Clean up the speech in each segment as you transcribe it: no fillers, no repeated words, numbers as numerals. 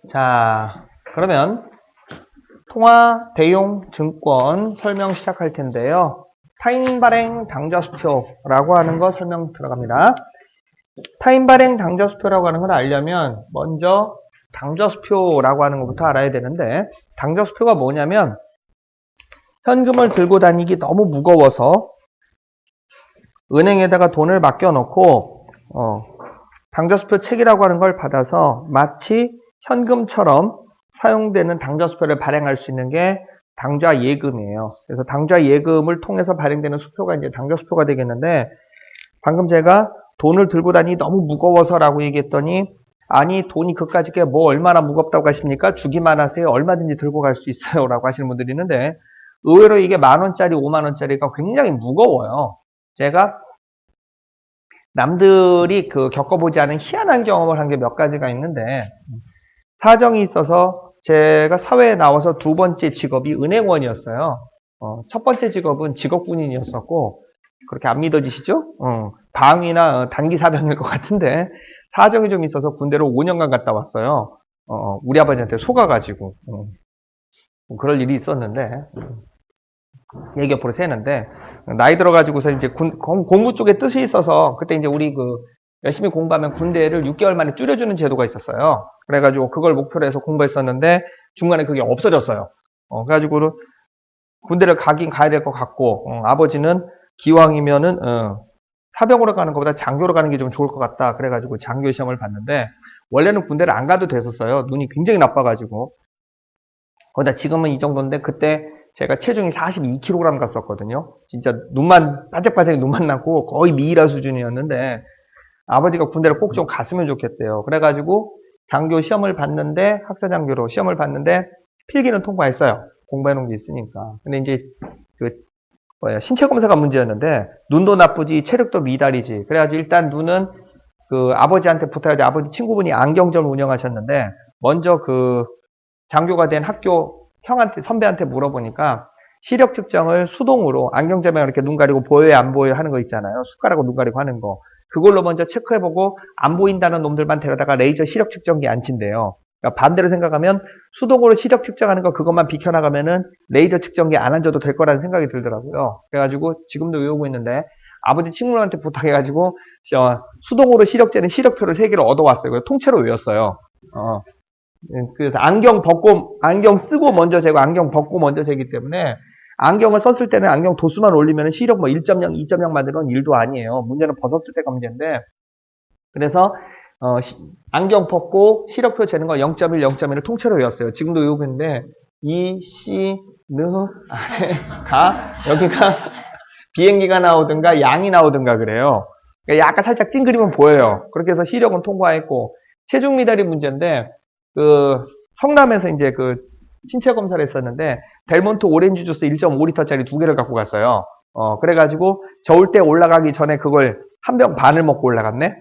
자, 그러면 통화 대용 증권 설명 시작할 텐데요. 타인 발행 당좌 수표라고 하는 거 설명 들어갑니다. 타인 발행 당좌 수표라고 하는 걸 알려면 먼저 당좌 수표라고 하는 것부터 알아야 되는데, 당좌 수표가 뭐냐면 현금을 들고 다니기 너무 무거워서 은행에다가 돈을 맡겨놓고 당좌수표 책이라고 하는 걸 받아서 마치 현금처럼 사용되는 당좌수표를 발행할 수 있는 게 당좌예금이에요. 그래서 당좌예금을 통해서 발행되는 수표가 이제 당좌수표가 되겠는데, 방금 제가 돈을 들고 다니기 너무 무거워서라고 얘기했더니, 아니 돈이 그까짓 게 뭐 얼마나 무겁다고 하십니까? 주기만 하세요. 얼마든지 들고 갈 수 있어요. 라고 하시는 분들이 있는데, 의외로 이게 10,000원짜리, 50,000원짜리가 굉장히 무거워요. 제가 남들이 겪어보지 않은 희한한 경험을 한 게 몇 가지가 있는데, 사정이 있어서 제가 사회에 나와서 두 번째 직업이 은행원이었어요. 첫 번째 직업은 직업군인이었었고, 그렇게 안 믿어지시죠? 방위나 단기 사병일 것 같은데, 사정이 좀 있어서 군대로 5년간 갔다 왔어요. 우리 아버지한테 속아가지고, 그럴 일이 있었는데, 얘기 옆으로 새는데, 나이 들어가지고서 이제 공부 쪽에 뜻이 있어서, 그때 이제 우리 열심히 공부하면 군대를 6개월 만에 줄여주는 제도가 있었어요. 그래가지고 그걸 목표로 해서 공부했었는데, 중간에 그게 없어졌어요. 그래가지고 군대를 가긴 가야 될 것 같고, 아버지는 기왕이면은, 사병으로 가는 것보다 장교로 가는 게 좀 좋을 것 같다. 그래가지고 장교 시험을 봤는데, 원래는 군대를 안 가도 됐었어요. 눈이 굉장히 나빠가지고. 거기다 지금은 이 정도인데, 그때 제가 체중이 42kg 갔었거든요. 진짜 눈만, 반짝반짝 눈만 나고 거의 미이라 수준이었는데, 아버지가 군대를 꼭 좀 갔으면 좋겠대요. 그래가지고 장교 시험을 봤는데, 학사장교로 시험을 봤는데, 필기는 통과했어요. 공부해놓은 게 있으니까. 근데 이제, 신체 검사가 문제였는데, 눈도 나쁘지, 체력도 미달이지. 그래가지고 일단 눈은 아버지한테 부탁해서 아버지 친구분이 안경점을 운영하셨는데, 먼저 장교가 된 학교 형한테, 선배한테 물어보니까, 시력 측정을 수동으로 안경점에 이렇게 눈 가리고 보여요, 안 보여요 하는 거 있잖아요. 숟가락으로 눈 가리고 하는 거. 그걸로 먼저 체크해보고 안 보인다는 놈들만 데려다가 레이저 시력 측정기 안 친대요. 그러니까 반대로 생각하면 수동으로 시력 측정하는 거 그것만 비켜나가면은 레이저 측정기 안 앉아도 될 거라는 생각이 들더라고요. 그래가지고 지금도 외우고 있는데, 아버지 친구한테 부탁해가지고 수동으로 시력 재는 시력표를 3개를 얻어왔어요. 통째로 외웠어요. 그래서 안경 쓰고 먼저 재고 안경 벗고 먼저 재기 때문에, 안경을 썼을 때는 안경 도수만 올리면 시력 1.0, 2.0 만드는 일도 아니에요. 문제는 벗었을 때가 문제인데, 그래서 안경 벗고 시력표 재는 거 0.1, 0.1을 통째로 외웠어요. 지금도 외우고 있는데, 이, 시, 느, 아래, 가, 여기가 비행기가 나오든가 양이 나오든가 그래요. 그러니까 약간 살짝 찡그리면 보여요. 그렇게 해서 시력은 통과했고, 체중 미달이 문제인데, 성남에서 이제 신체 검사를 했었는데, 델몬트 오렌지 주스 1.5리터짜리 2개를 갖고 갔어요. 그래가지고 저울 때 올라가기 전에 그걸 한 병 반을 먹고 올라갔네?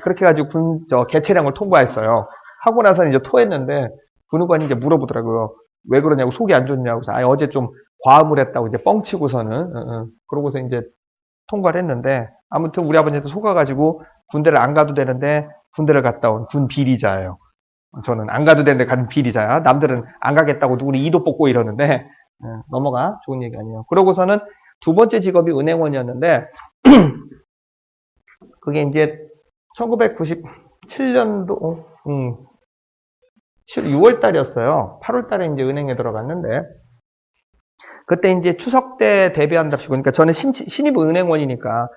그렇게 해가지고 개체량을 통과했어요. 하고 나서 이제 토했는데, 군의관이 이제 물어보더라고요. 왜 그러냐고, 속이 안 좋냐고. 그래서 어제 좀 과음을 했다고 이제 뻥치고서는, 그러고서 이제 통과를 했는데, 아무튼 우리 아버지한테 속아가지고 군대를 안 가도 되는데, 군대를 갔다 온 군 비리자예요. 저는 안 가도 되는데 가는 비리자야. 남들은 안 가겠다고 누구는 이도 뽑고 이러는데, 넘어가. 좋은 얘기 아니에요. 그러고서는 두 번째 직업이 은행원이었는데, 그게 이제 1997년도 6월 달이었어요. 8월 달에 이제 은행에 들어갔는데, 그때 이제 추석 때 대비한답시고, 그러니까 저는 신입 은행원이니까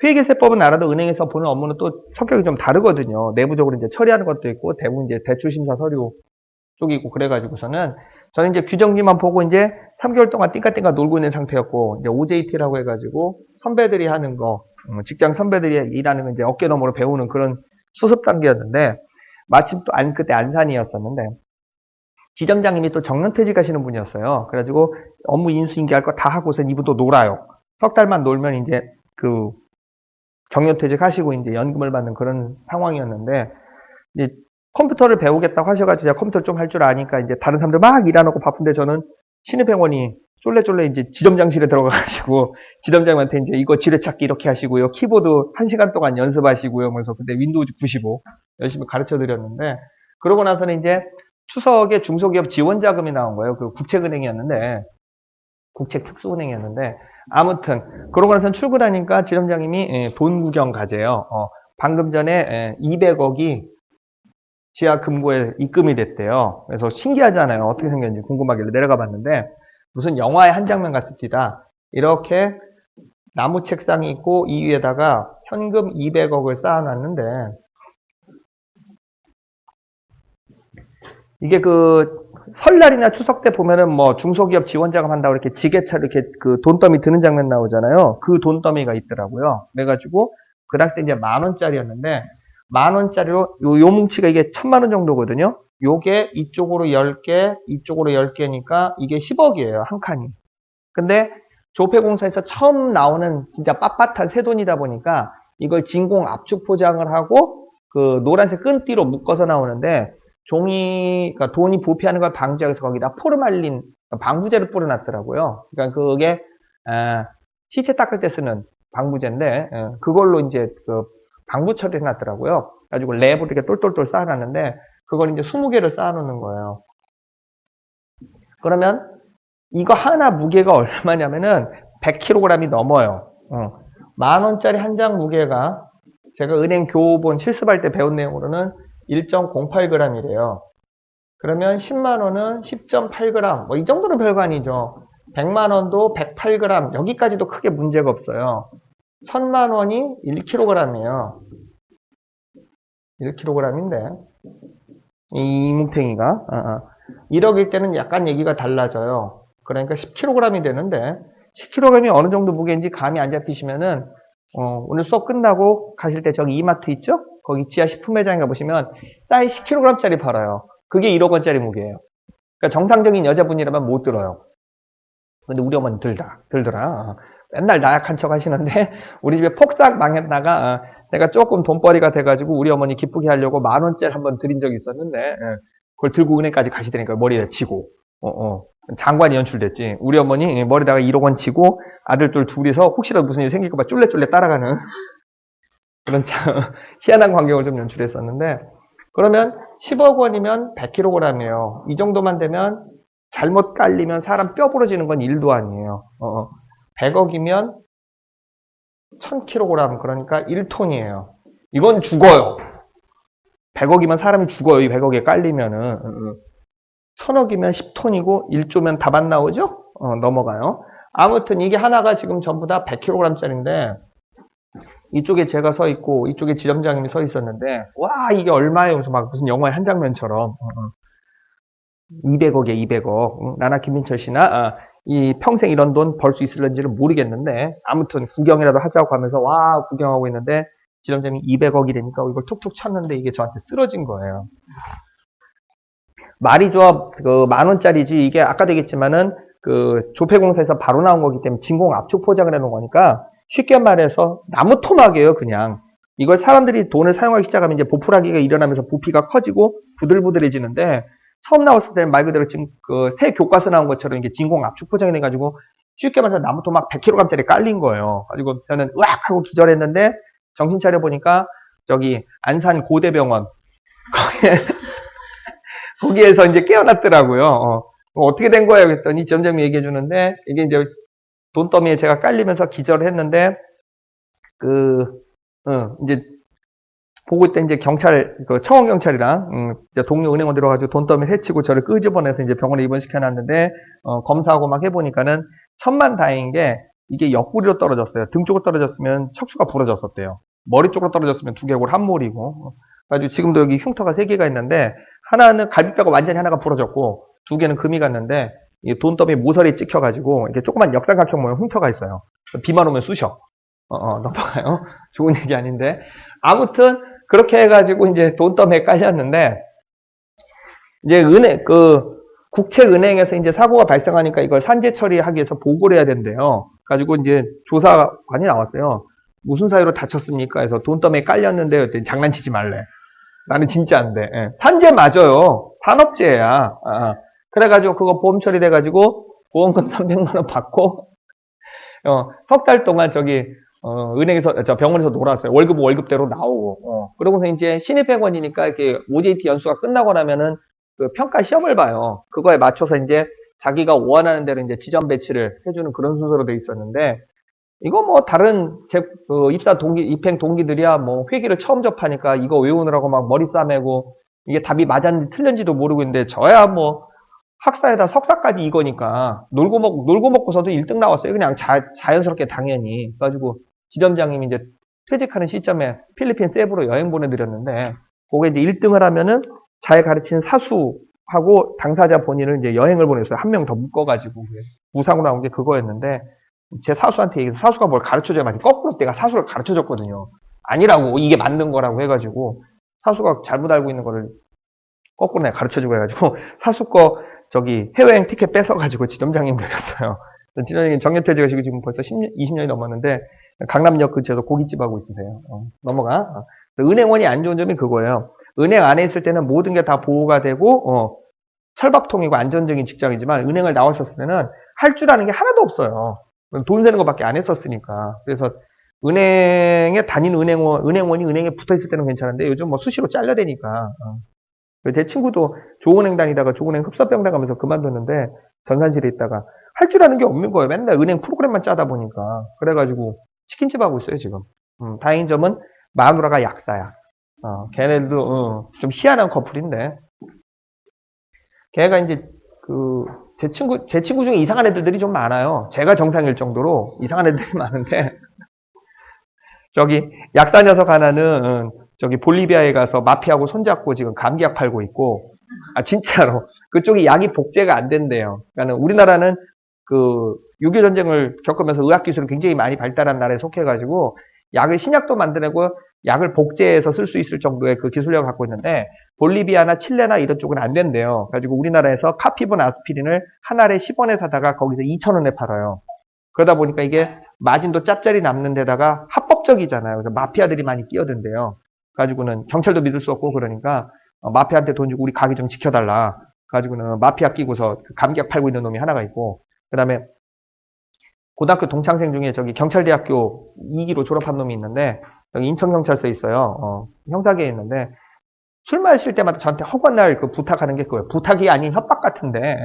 회계세법은 알아도 은행에서 보는 업무는 또 성격이 좀 다르거든요. 내부적으로 이제 처리하는 것도 있고, 대부분 이제 대출심사 서류 쪽이고, 그래가지고서는 저는 이제 규정지만 보고 이제 3개월 동안 띵까띵까 놀고 있는 상태였고, 이제 OJT라고 해가지고 선배들이 하는 거, 직장 선배들이 일하는 거 이제 어깨너머로 배우는 그런 수습 단계였는데, 마침 또 그때 안산이었었는데, 지점장님이 또 정년퇴직 하시는 분이었어요. 그래가지고 업무 인수인계할 거 다 하고서 이분 또 놀아요. 석 달만 놀면 이제 정년퇴직 하시고 이제 연금을 받는 그런 상황이었는데, 이제 컴퓨터를 배우겠다고 하셔가지고 제가 컴퓨터를 좀 할 줄 아니까 이제 다른 사람들 막 일하놓고 바쁜데, 저는 신입행원이 쫄래쫄래 이제 지점장실에 들어가가지고 지점장한테 이제 이거 지뢰찾기 이렇게 하시고요. 키보드 1시간 동안 연습하시고요. 그래서 그때 윈도우즈 95 열심히 가르쳐 드렸는데, 그러고 나서는 이제 추석에 중소기업 지원자금이 나온 거예요. 그 국책은행이었는데, 국책특수은행이었는데, 아무튼, 그러고 나서 출근하니까 지점장님이 돈 구경 가재요. 방금 전에 200억이 지하 금고에 입금이 됐대요. 그래서 신기하잖아요. 어떻게 생겼는지 궁금하길래 내려가 봤는데, 무슨 영화의 한 장면 같습니다. 이렇게 나무 책상이 있고, 이 위에다가 현금 200억을 쌓아놨는데, 이게 그 설날이나 추석 때 보면은 뭐 중소기업 지원자금 한다고 이렇게 지게차 이렇게 그 돈더미 드는 장면 나오잖아요. 그 돈더미가 있더라고요. 그래가지고 그 당시 이제 10,000원짜리였는데 10,000원짜리로 요 뭉치가 이게 1,000만 원 정도거든요. 요게 이쪽으로 10개, 이쪽으로 10개니까 이게 10억이에요. 한 칸이. 근데 조폐공사에서 처음 나오는 진짜 빳빳한 새 돈이다 보니까 이걸 진공 압축 포장을 하고 그 노란색 끈띠로 묶어서 나오는데 종이, 그러니까 돈이 부패하는 걸 방지하기 위해서 거기다 포르말린, 방부제를 뿌려놨더라고요. 그러니까 그게, 시체 닦을 때 쓰는 방부제인데, 그걸로 이제 그 방부 처리를 해놨더라고요. 그래가지고 랩으로 이렇게 똘똘똘 쌓아놨는데, 그걸 이제 20개를 쌓아놓는 거예요. 그러면 이거 하나 무게가 얼마냐면은 100kg이 넘어요. 10,000원짜리 한 장 무게가 제가 은행 교본 실습할 때 배운 내용으로는 1.08g이래요. 그러면 10만 원은 10.8g. 뭐 이 정도는 별거 아니죠. 100만 원도 108g. 여기까지도 크게 문제가 없어요. 1000만 원이 1kg이에요. 1kg인데 이 뭉탱이가 1억일 때는 약간 얘기가 달라져요. 그러니까 10kg이 되는데 10kg이 어느 정도 무게인지 감이 안 잡히시면은 오늘 수업 끝나고 가실 때 저기 이마트 있죠? 거기 지하 식품 매장에 가보시면 쌀 10kg짜리 팔아요. 그게 1억 원짜리 무게예요. 그러니까 정상적인 여자분이라면 못 들어요. 근데 우리 어머니 들더라. 맨날 나약한 척 하시는데 우리 집에 폭삭 망했다가 내가 조금 돈벌이가 돼가지고 우리 어머니 기쁘게 하려고 10,000원짜리 한번 드린 적이 있었는데 그걸 들고 은행까지 가시더니까 머리에 치고 장관이 연출됐지. 우리 어머니 머리다가 1억 원 치고 아들들 둘이서 혹시라도 무슨 일이 생길까봐 쫄래쫄래 따라가는 그런 참 희한한 광경을 좀 연출했었는데 그러면 10억 원이면 100kg이에요. 이 정도만 되면 잘못 깔리면 사람 뼈 부러지는 건 일도 아니에요. 100억이면 1000kg 그러니까 1톤이에요. 이건 죽어요. 100억이면 사람이 죽어요. 이 100억에 깔리면은 1000억이면 10톤이고 1조면 답 안 나오죠? 넘어가요. 아무튼 이게 하나가 지금 전부 다 100kg짜리인데 이쪽에 제가 서 있고 이쪽에 지점장님이 서 있었는데 와 이게 얼마예요? 그래서 막 무슨 영화의 한 장면처럼 200억에 200억 나나 김민철 씨나 이 평생 이런 돈 벌 수 있을런지는 모르겠는데 아무튼 구경이라도 하자고 하면서 와 구경하고 있는데 지점장님이 200억이라니까 이걸 툭툭 쳤는데 이게 저한테 쓰러진 거예요. 말이 좋아 그 10,000원짜리지 이게 아까도 얘기했지만은 그 조폐공사에서 바로 나온 거기 때문에 진공 압축 포장을 해놓은 거니까 쉽게 말해서 나무 토막이에요 그냥. 이걸 사람들이 돈을 사용하기 시작하면 이제 보풀하기가 일어나면서 부피가 커지고 부들부들해지는데 처음 나왔을 때는 말 그대로 지금 그 새 교과서 나온 것처럼 이게 진공 압축 포장이 돼가지고 쉽게 말해서 나무 토막 100kg짜리 깔린 거예요. 가지고 저는 으악 하고 기절했는데 정신 차려 보니까 저기 안산 고대병원 거기에서 이제 깨어났더라고요. 어떻게 된 거예요? 그랬더니 지점장님이 얘기해 주는데 이게 이제 돈더미에 제가 깔리면서 기절을 했는데 이제 보고 있다 이제 경찰 그 청원 경찰이랑 이제 동료 은행원 들어가지고 돈더미를 해치고 저를 끄집어내서 이제 병원에 입원시켜놨는데 검사하고 막 해보니까는 천만다행인 게 이게 옆구리로 떨어졌어요. 등 쪽으로 떨어졌으면 척추가 부러졌었대요. 머리 쪽으로 떨어졌으면 두 개골 한 몰이고. 그래가지고 지금도 여기 흉터가 3개가 있는데 하나는 갈비뼈가 완전히 하나가 부러졌고 2개는 금이 갔는데 이 돈더미 모서리에 찍혀가지고 이렇게 조그만 역삼각형 모양 흉터가 있어요. 비만 오면 쑤셔. 넘어가요. 좋은 얘기 아닌데. 아무튼 그렇게 해가지고 이제 돈더미에 깔렸는데 이제 국책은행에서 이제 사고가 발생하니까 이걸 산재 처리하기 위해서 보고를 해야 된대요. 가지고 이제 조사관이 나왔어요. 무슨 사유로 다쳤습니까? 해서 돈더미에 깔렸는데 그랬더니 장난치지 말래. 나는 진짜 안 돼. 예. 산재 맞아요. 산업재해야. 그래가지고 그거 보험 처리돼가지고 보험금 300만 원 받고 석 달 동안 저기 은행에서 저 병원에서 놀았어요. 월급대로 나오고. 그러고서 이제 신입 회원이니까 이렇게 OJT 연수가 끝나고 나면은 그 평가 시험을 봐요. 그거에 맞춰서 이제 자기가 원하는 대로 이제 지점 배치를 해주는 그런 순서로 돼 있었는데, 이거 뭐 다른 입사 동기, 입행 동기들이야 뭐 회계를 처음 접하니까 이거 외우느라고 막 머리 싸매고 이게 답이 맞았는지 틀렸는지도 모르고 있는데, 저야 뭐 학사에다 석사까지 이거니까 놀고 먹고서도 1등 나왔어요. 그냥 자연스럽게 당연히. 그래가지고 지점장님이 이제 퇴직하는 시점에 필리핀 세부로 여행 보내드렸는데, 그게 이제 1등을 하면은 잘 가르치는 사수하고 당사자 본인을 이제 여행을 보냈어요. 한 명 더 묶어가지고. 무상으로 나온 게 그거였는데, 제 사수한테 얘기해서 사수가 뭘 가르쳐줘야 맞지. 거꾸로 내가 사수를 가르쳐줬거든요. 아니라고, 이게 맞는 거라고 해가지고, 사수가 잘못 알고 있는 거를 거꾸로 내가 가르쳐주고 해가지고, 사수 거 해외여행 티켓 뺏어가지고 지점장님 드렸어요. 지점장님 정년퇴직하시고 지금 벌써 20년이 넘었는데, 강남역 근처에서 고깃집 하고 있으세요. 넘어가. 은행원이 안 좋은 점이 그거예요. 은행 안에 있을 때는 모든 게 다 보호가 되고, 철밥통이고 안전적인 직장이지만, 은행을 나왔었을 때는 할 줄 아는 게 하나도 없어요. 돈 세는 것밖에 안 했었으니까. 그래서 은행에 다니는 은행원이 은행에 붙어 있을 때는 괜찮은데, 요즘 뭐 수시로 잘려대니까. 제 친구도 조은행 다니다가 조은행 흡사병 나가면서 그만뒀는데, 전산실에 있다가 할 줄 아는 게 없는 거예요. 맨날 은행 프로그램만 짜다 보니까. 그래가지고 치킨집 하고 있어요, 지금. 다행인 점은 마누라가 약사야. 걔네도 좀 희한한 커플인데, 걔가 이제 제 친구 중에 이상한 애들이 좀 많아요. 제가 정상일 정도로 이상한 애들이 많은데, 약사 녀석 하나는 볼리비아에 가서 마피아하고 손잡고 지금 감기약 팔고 있고, 진짜로 그쪽이 약이 복제가 안 된대요. 그러니까 우리나라는 6.25 전쟁을 겪으면서 의학 기술이 굉장히 많이 발달한 나라에 속해가지고 신약도 만들고 약을 복제해서 쓸 수 있을 정도의 그 기술력을 갖고 있는데, 볼리비아나 칠레나 이런 쪽은 안 된대요. 그래가지고 우리나라에서 카피본 아스피린을 한 알에 10원에 사다가 거기서 2,000원에 팔아요. 그러다 보니까 이게 마진도 짭짤이 남는 데다가 합법적이잖아요. 그래서 마피아들이 많이 끼어든대요. 가지고는 경찰도 믿을 수 없고, 그러니까 마피아한테 돈 주고 우리 가게 좀 지켜달라. 가지고는 마피아 끼고서 감기약 팔고 있는 놈이 하나가 있고, 그 다음에 고등학교 동창생 중에 경찰대학교 2기로 졸업한 놈이 있는데, 여기 인천경찰서에 있어요. 형사계에 있는데, 술 마실 때마다 저한테 허건날 부탁하는 게 그거예요. 부탁이 아닌 협박 같은데,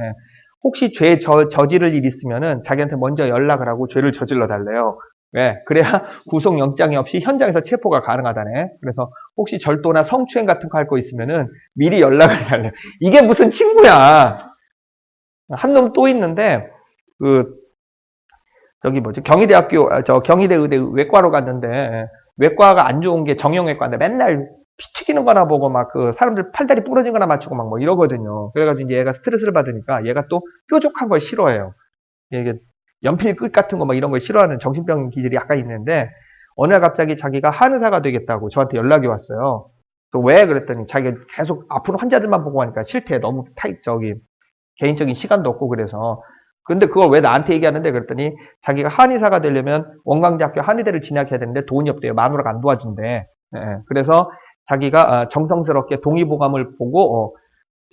혹시 죄 저지를 일 있으면은 자기한테 먼저 연락을 하고 죄를 저질러 달래요. 왜? 그래야 구속영장이 없이 현장에서 체포가 가능하다네. 그래서 혹시 절도나 성추행 같은 거 할 거 있으면은 미리 연락을 달래요. 이게 무슨 친구야? 한 놈 또 있는데, 경희대 의대 외과로 갔는데, 외과가 안 좋은 게 정형외과인데 맨날 피 튀기는 거나 보고 막 사람들 팔다리 부러진 거나 맞추고 막 뭐 이러거든요. 그래가지고 이제 얘가 스트레스를 받으니까 얘가 또 뾰족한 걸 싫어해요. 이게 연필 끝 같은 거 막 이런 걸 싫어하는 정신병 기질이 약간 있는데, 어느 날 갑자기 자기가 한의사가 되겠다고 저한테 연락이 왔어요. 또 왜? 그랬더니 자기가 계속 앞으로 환자들만 보고 하니까 싫대. 너무 개인적인 시간도 없고 그래서. 근데 그걸 왜 나한테 얘기하는데? 그랬더니 자기가 한의사가 되려면 원광대학교 한의대를 진학해야 되는데 돈이 없대요. 마누라가 안 도와준대. 그래서 자기가 정성스럽게 동의보감을 보고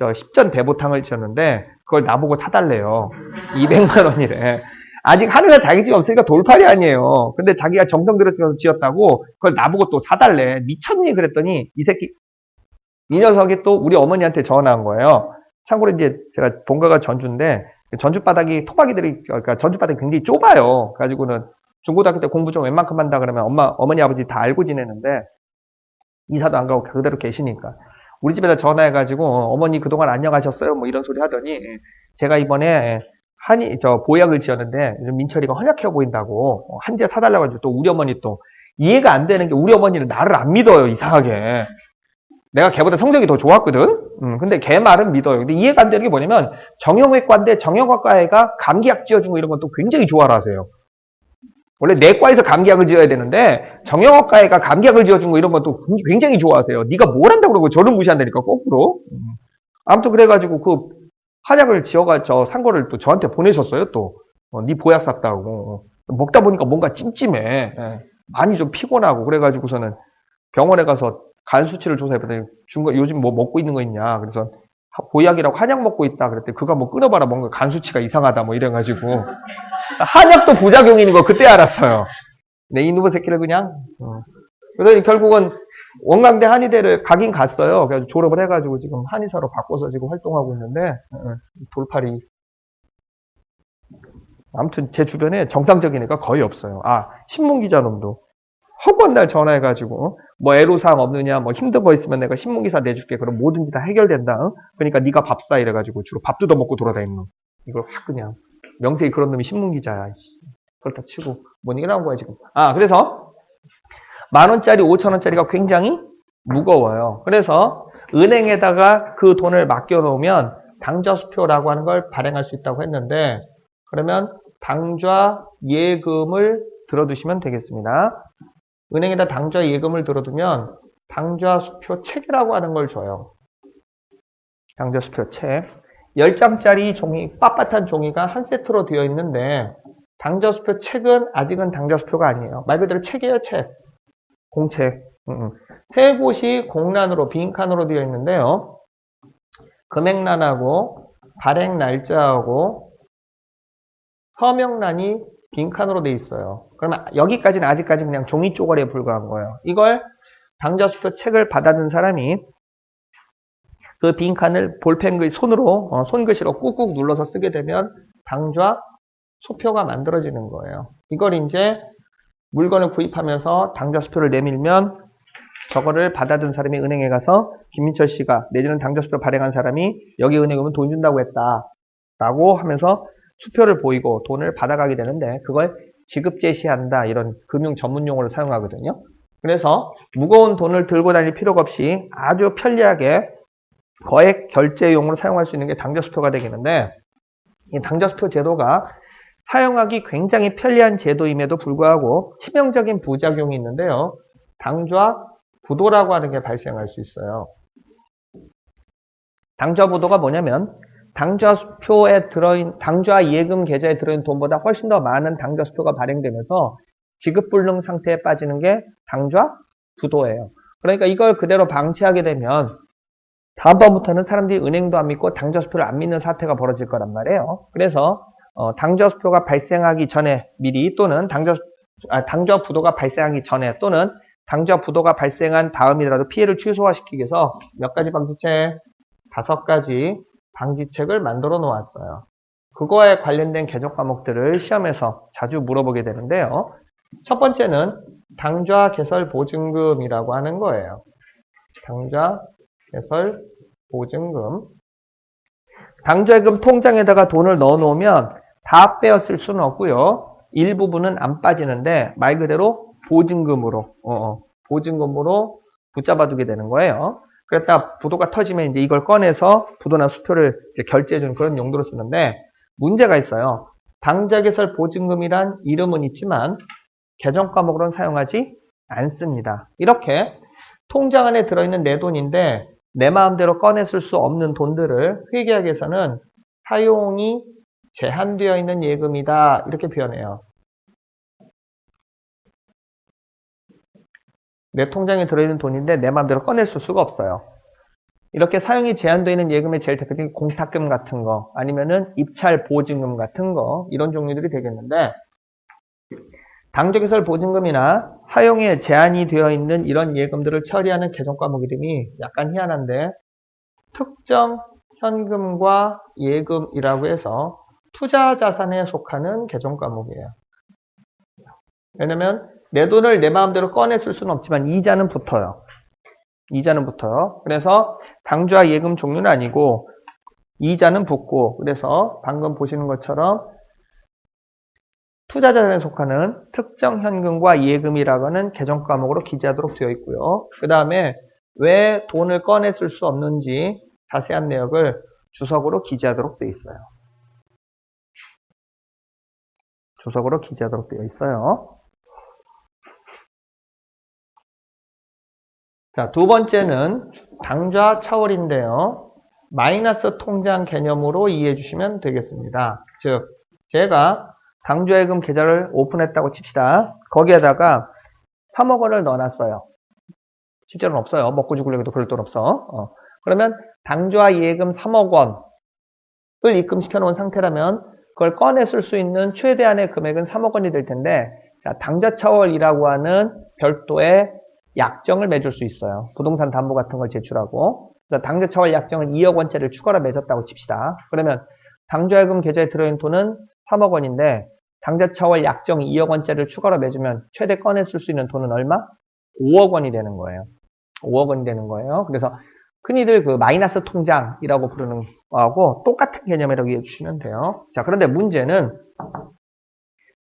10전 대보탕을 지었는데, 그걸 나보고 사달래요. 200만 원이래. 아직 한의사 자격증이 없으니까 돌팔이 아니에요. 근데 자기가 정성 들여서 지었다고 그걸 나보고 또 사달래. 미쳤니? 그랬더니 이 녀석이 또 우리 어머니한테 전화한 거예요. 참고로 이제 제가 본가가 전주인데, 전주 바닥이 그러니까 전주 바닥이 굉장히 좁아요. 그래가지고는 중고등학교 때 공부 좀 웬만큼 한다 그러면 어머니 아버지 다 알고 지내는데, 이사도 안 가고 그대로 계시니까 우리 집에다 전화해가지고 어머니 그동안 안녕하셨어요? 뭐 이런 소리 하더니, 제가 이번에 보약을 지었는데 요즘 민철이가 헌약해 보인다고 한 재 사달라고 하죠. 또 우리 어머니 또 이해가 안 되는 게, 우리 어머니는 나를 안 믿어요. 이상하게. 내가 걔보다 성적이 더 좋았거든? 근데 걔 말은 믿어요. 근데 이해가 안 되는 게 뭐냐면, 정형외과인데 정형외과가 감기약 지어준 거 이런 건 또 굉장히 좋아라 하세요. 원래 내과에서 감기약을 지어야 되는데 정형외과가 감기약을 지어준 거 이런 건 또 굉장히 좋아하세요. 네가 뭘 한다고 그러고 저를 무시한다니까, 거꾸로. 아무튼 그래가지고 한약을 산 거를 또 저한테 보내셨어요. 또 네 보약 샀다고. 먹다 보니까 뭔가 찜찜해. 많이 좀 피곤하고. 그래가지고서는 병원에 가서 간 수치를 조사해봤더니 요즘 뭐 먹고 있는 거 있냐. 그래서 보약이라고 한약 먹고 있다 그랬더니, 그거 한번 끊어봐라. 뭔가 간 수치가 이상하다 뭐 이래가지고 한약도 부작용이 있는 거 그때 알았어요. 내 이놈의 새끼를 그냥. 그러니 결국은 원광대 한의대를 가긴 갔어요. 그래서 졸업을 해가지고 지금 한의사로 바꿔서 지금 활동하고 있는데, 돌팔이. 아무튼 제 주변에 정상적인 애가 거의 없어요. 아, 신문기자 놈도. 허구한 날 전화해가지고, 뭐 애로사항 없느냐, 뭐 힘든 거 있으면 내가 신문기사 내줄게. 그럼 뭐든지 다 해결된다. 응? 그러니까 네가 밥 사 이래가지고 주로 밥 뜯어먹고 돌아다니는 놈. 이걸 확 그냥. 명색이 그런 놈이 신문기자야. 그렇다 치고. 뭔 얘기 나온 거야, 지금. 아, 그래서 10,000원짜리, 5,000원짜리가 굉장히 무거워요. 그래서 은행에다가 그 돈을 맡겨놓으면 당좌수표라고 하는 걸 발행할 수 있다고 했는데, 그러면 당좌 예금을 들어두시면 되겠습니다. 은행에다 당좌 예금을 들어두면 당좌수표 책이라고 하는 걸 줘요. 당좌수표 책. 10장짜리 종이, 빳빳한 종이가 한 세트로 되어 있는데, 당좌수표 책은 아직은 당좌수표가 아니에요. 말 그대로 책이에요, 책. 공책. 세 곳이 공란으로, 빈칸으로 되어 있는데요. 금액란하고, 발행 날짜하고, 서명란이 빈칸으로 되어 있어요. 그러면 여기까지는 아직까지 그냥 종이 쪼가리에 불과한 거예요. 이걸 당좌수표 책을 받아든 사람이 그 빈칸을 볼펜 손으로, 손글씨로 꾹꾹 눌러서 쓰게 되면 당좌 수표가 만들어지는 거예요. 이걸 이제 물건을 구입하면서 당좌수표를 내밀면 저거를 받아든 사람이 은행에 가서 김민철 씨가 내지는 당좌수표 발행한 사람이 여기 은행에 오면 돈 준다고 했다 라고 하면서 수표를 보이고 돈을 받아가게 되는데 그걸 지급 제시한다 이런 금융 전문 용어를 사용하거든요. 그래서 무거운 돈을 들고 다닐 필요가 없이 아주 편리하게 거액 결제용으로 사용할 수 있는 게 당좌수표가 되겠는데 이 당좌수표 제도가 사용하기 굉장히 편리한 제도임에도 불구하고 치명적인 부작용이 있는데요. 당좌 부도라고 하는 게 발생할 수 있어요. 당좌 부도가 뭐냐면 당좌수표에 들어있는 당좌 예금 계좌에 들어있는 돈보다 훨씬 더 많은 당좌수표가 발행되면서 지급불능 상태에 빠지는 게 당좌 부도예요. 그러니까 이걸 그대로 방치하게 되면 다음번부터는 사람들이 은행도 안 믿고 당좌수표를 안 믿는 사태가 벌어질 거란 말이에요. 그래서 당좌수표가 발생하기 전에 미리 또는 당좌 부도가 발생하기 전에 또는 당좌 부도가 발생한 다음이라도 피해를 최소화시키기 위해서 몇 가지 방지책, 5가지 방지책을 만들어 놓았어요. 그거에 관련된 개정 과목들을 시험에서 자주 물어보게 되는데요. 첫 번째는 당좌 개설 보증금이라고 하는 거예요. 당좌 개설 보증금. 당좌예금 통장에다가 돈을 넣어 놓으면 다 빼었을 수는 없고요. 일부분은 안 빠지는데 말 그대로 보증금으로 붙잡아 두게 되는 거예요. 그랬다 부도가 터지면 이제 이걸 꺼내서 부도나 수표를 이제 결제해주는 그런 용도로 쓰는데 문제가 있어요. 당좌개설 보증금이란 이름은 있지만 개정 과목으로는 사용하지 않습니다. 이렇게 통장 안에 들어있는 내 돈인데 내 마음대로 꺼내쓸 수 없는 돈들을 회계학에서는 사용이 제한되어 있는 예금이다 이렇게 표현해요. 내 통장에 들어있는 돈인데 내 마음대로 꺼내쓸 수가 없어요. 이렇게 사용이 제한되어 있는 예금의 제일 대표적인 공탁금 같은 거 아니면은 입찰 보증금 같은 거 이런 종류들이 되겠는데 당좌개설 보증금이나 사용에 제한이 되어 있는 이런 예금들을 처리하는 개정 과목 이름이 약간 희한한데 특정 현금과 예금이라고 해서 투자 자산에 속하는 개정 과목이에요. 왜냐면 내 돈을 내 마음대로 꺼내 쓸 수는 없지만 이자는 붙어요. 이자는 붙어요. 그래서 당좌 예금 종류는 아니고 이자는 붙고 그래서 방금 보시는 것처럼 투자자산에 속하는 특정 현금과 예금이라고 하는 개정 과목으로 기재하도록 되어 있고요. 그 다음에 왜 돈을 꺼내 쓸 수 없는지 자세한 내역을 주석으로 기재하도록 되어 있어요. 주석으로 기재하도록 되어 있어요. 자, 두 번째는 당좌 차월인데요. 마이너스 통장 개념으로 이해해 주시면 되겠습니다. 즉, 제가 당좌예금 계좌를 오픈했다고 칩시다. 거기에다가 3억 원을 넣어놨어요. 실제로는 없어요. 먹고 죽으려고 해도 그럴 돈 없어. 그러면 당좌예금 3억 원을 입금시켜 놓은 상태라면 그걸 꺼내 쓸 수 있는 최대한의 금액은 3억 원이 될 텐데 자, 당좌차월이라고 하는 별도의 약정을 맺을 수 있어요. 부동산 담보 같은 걸 제출하고. 그래서 당좌차월 약정을 2억 원짜리를 추가로 맺었다고 칩시다. 그러면 당좌예금 계좌에 들어있는 돈은 3억 원인데 당좌차월 약정 2억 원짜리를 추가로 맺으면 최대 꺼내 쓸 수 있는 돈은 얼마? 5억 원이 되는 거예요. 5억 원이 되는 거예요. 그래서 흔히들 그 마이너스 통장이라고 부르는 거하고 똑같은 개념이라고 이해해 주시면 돼요. 자, 그런데 문제는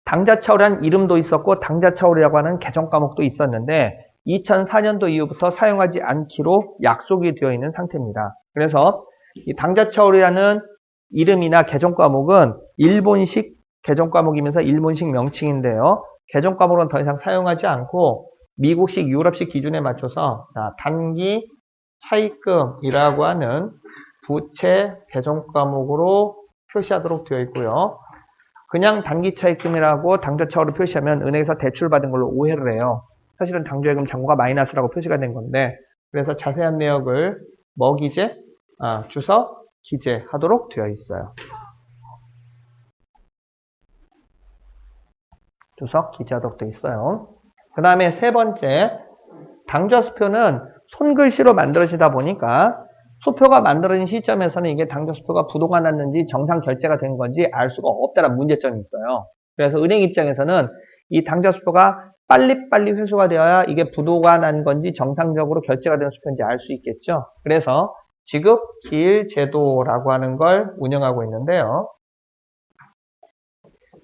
당좌차월이라는 이름도 있었고 당좌차월이라고 하는 개정 과목도 있었는데 2004년도 이후부터 사용하지 않기로 약속이 되어 있는 상태입니다. 그래서 이 당좌차월이라는 이름이나 개정 과목은 일본식 개정 과목이면서 일본식 명칭인데요. 개정 과목은 더 이상 사용하지 않고 미국식, 유럽식 기준에 맞춰서 단기 차입금이라고 하는 부채 개정 과목으로 표시하도록 되어 있고요. 그냥 단기 차입금이라고 당좌차월로 표시하면 은행에서 대출받은 걸로 오해를 해요. 사실은 당좌예금 잔고가 마이너스라고 표시가 된 건데, 그래서 자세한 내역을 먹이제, 주석, 기재하도록 되어 있어요. 주석, 기재하도록 되어 있어요. 그 다음에 세 번째, 당좌수표는 손글씨로 만들어지다 보니까 수표가 만들어진 시점에서는 이게 당좌수표가 부도가 났는지 정상 결제가 된 건지 알 수가 없다는 문제점이 있어요. 그래서 은행 입장에서는 이 당좌수표가 빨리빨리 회수가 되어야 이게 부도가 난 건지 정상적으로 결제가 된 수표인지 알 수 있겠죠. 그래서 지급기일제도라고 하는 걸 운영하고 있는데요.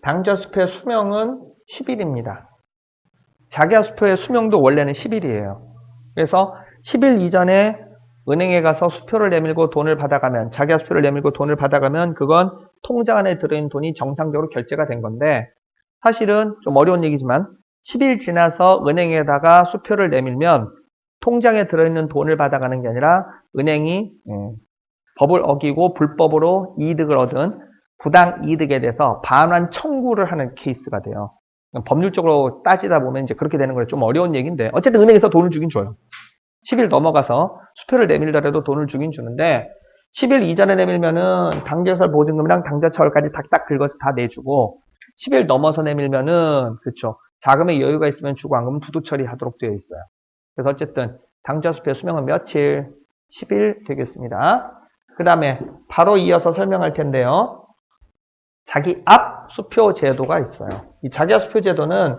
당좌수표의 수명은 10일입니다. 자기화수표의 수명도 원래는 10일이에요. 그래서 10일 이전에 은행에 가서 수표를 내밀고 돈을 받아가면, 자기화수표를 내밀고 돈을 받아가면 그건 통장 안에 들어있는 돈이 정상적으로 결제가 된 건데, 사실은 좀 어려운 얘기지만 10일 지나서 은행에다가 수표를 내밀면 통장에 들어있는 돈을 받아가는 게 아니라 은행이 법을 어기고 불법으로 이득을 얻은 부당 이득에 대해서 반환 청구를 하는 케이스가 돼요. 법률적으로 따지다 보면 이제 그렇게 되는 건 좀 어려운 얘기인데, 어쨌든 은행에서 돈을 주긴 줘요. 10일 넘어가서 수표를 내밀더라도 돈을 주긴 주는데, 10일 이전에 내밀면은 당좌설 보증금이랑 당좌차월까지 딱 긁어서 다 내주고, 10일 넘어서 내밀면은, 그쵸, 자금의 여유가 있으면 주고환금은 부도 처리하도록 되어 있어요. 그래서 어쨌든 당좌수표 수명은 며칠? 10일 되겠습니다. 그 다음에 바로 이어서 설명할 텐데요. 자기 앞 수표 제도가 있어요. 이 자기 앞 수표 제도는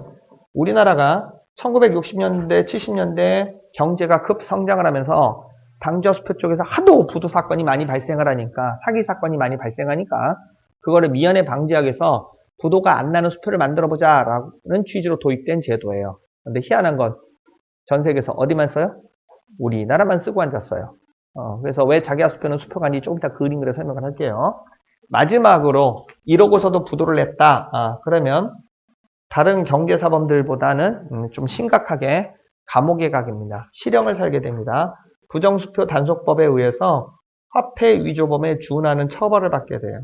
우리나라가 1960년대, 70년대 경제가 급성장을 하면서 당좌수표 쪽에서 하도 부도 사건이 많이 발생을 하니까, 사기 사건이 많이 발생하니까 그거를 미연에 방지하기 위해서 부도가 안 나는 수표를 만들어보자 라는 취지로 도입된 제도예요. 근데 희한한 건 전 세계에서 어디만 써요? 우리나라만 쓰고 앉았어요. 그래서 왜 자기 앞 수표는 수표가 아닌지 조금 이따 그린 글에 설명을 할게요. 마지막으로 이러고서도 부도를 냈다. 그러면 다른 경제사범들보다는 좀 심각하게 감옥에 가게입니다. 실형을 살게 됩니다. 부정수표 단속법에 의해서 화폐 위조범에 준하는 처벌을 받게 돼요.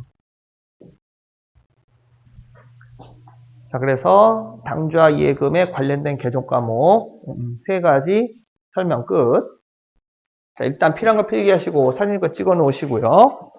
자, 그래서 당좌 예금에 관련된 개정 과목 세 가지 설명 끝. 자, 일단 필요한 거 필기하시고 사진 거 찍어 놓으시고요.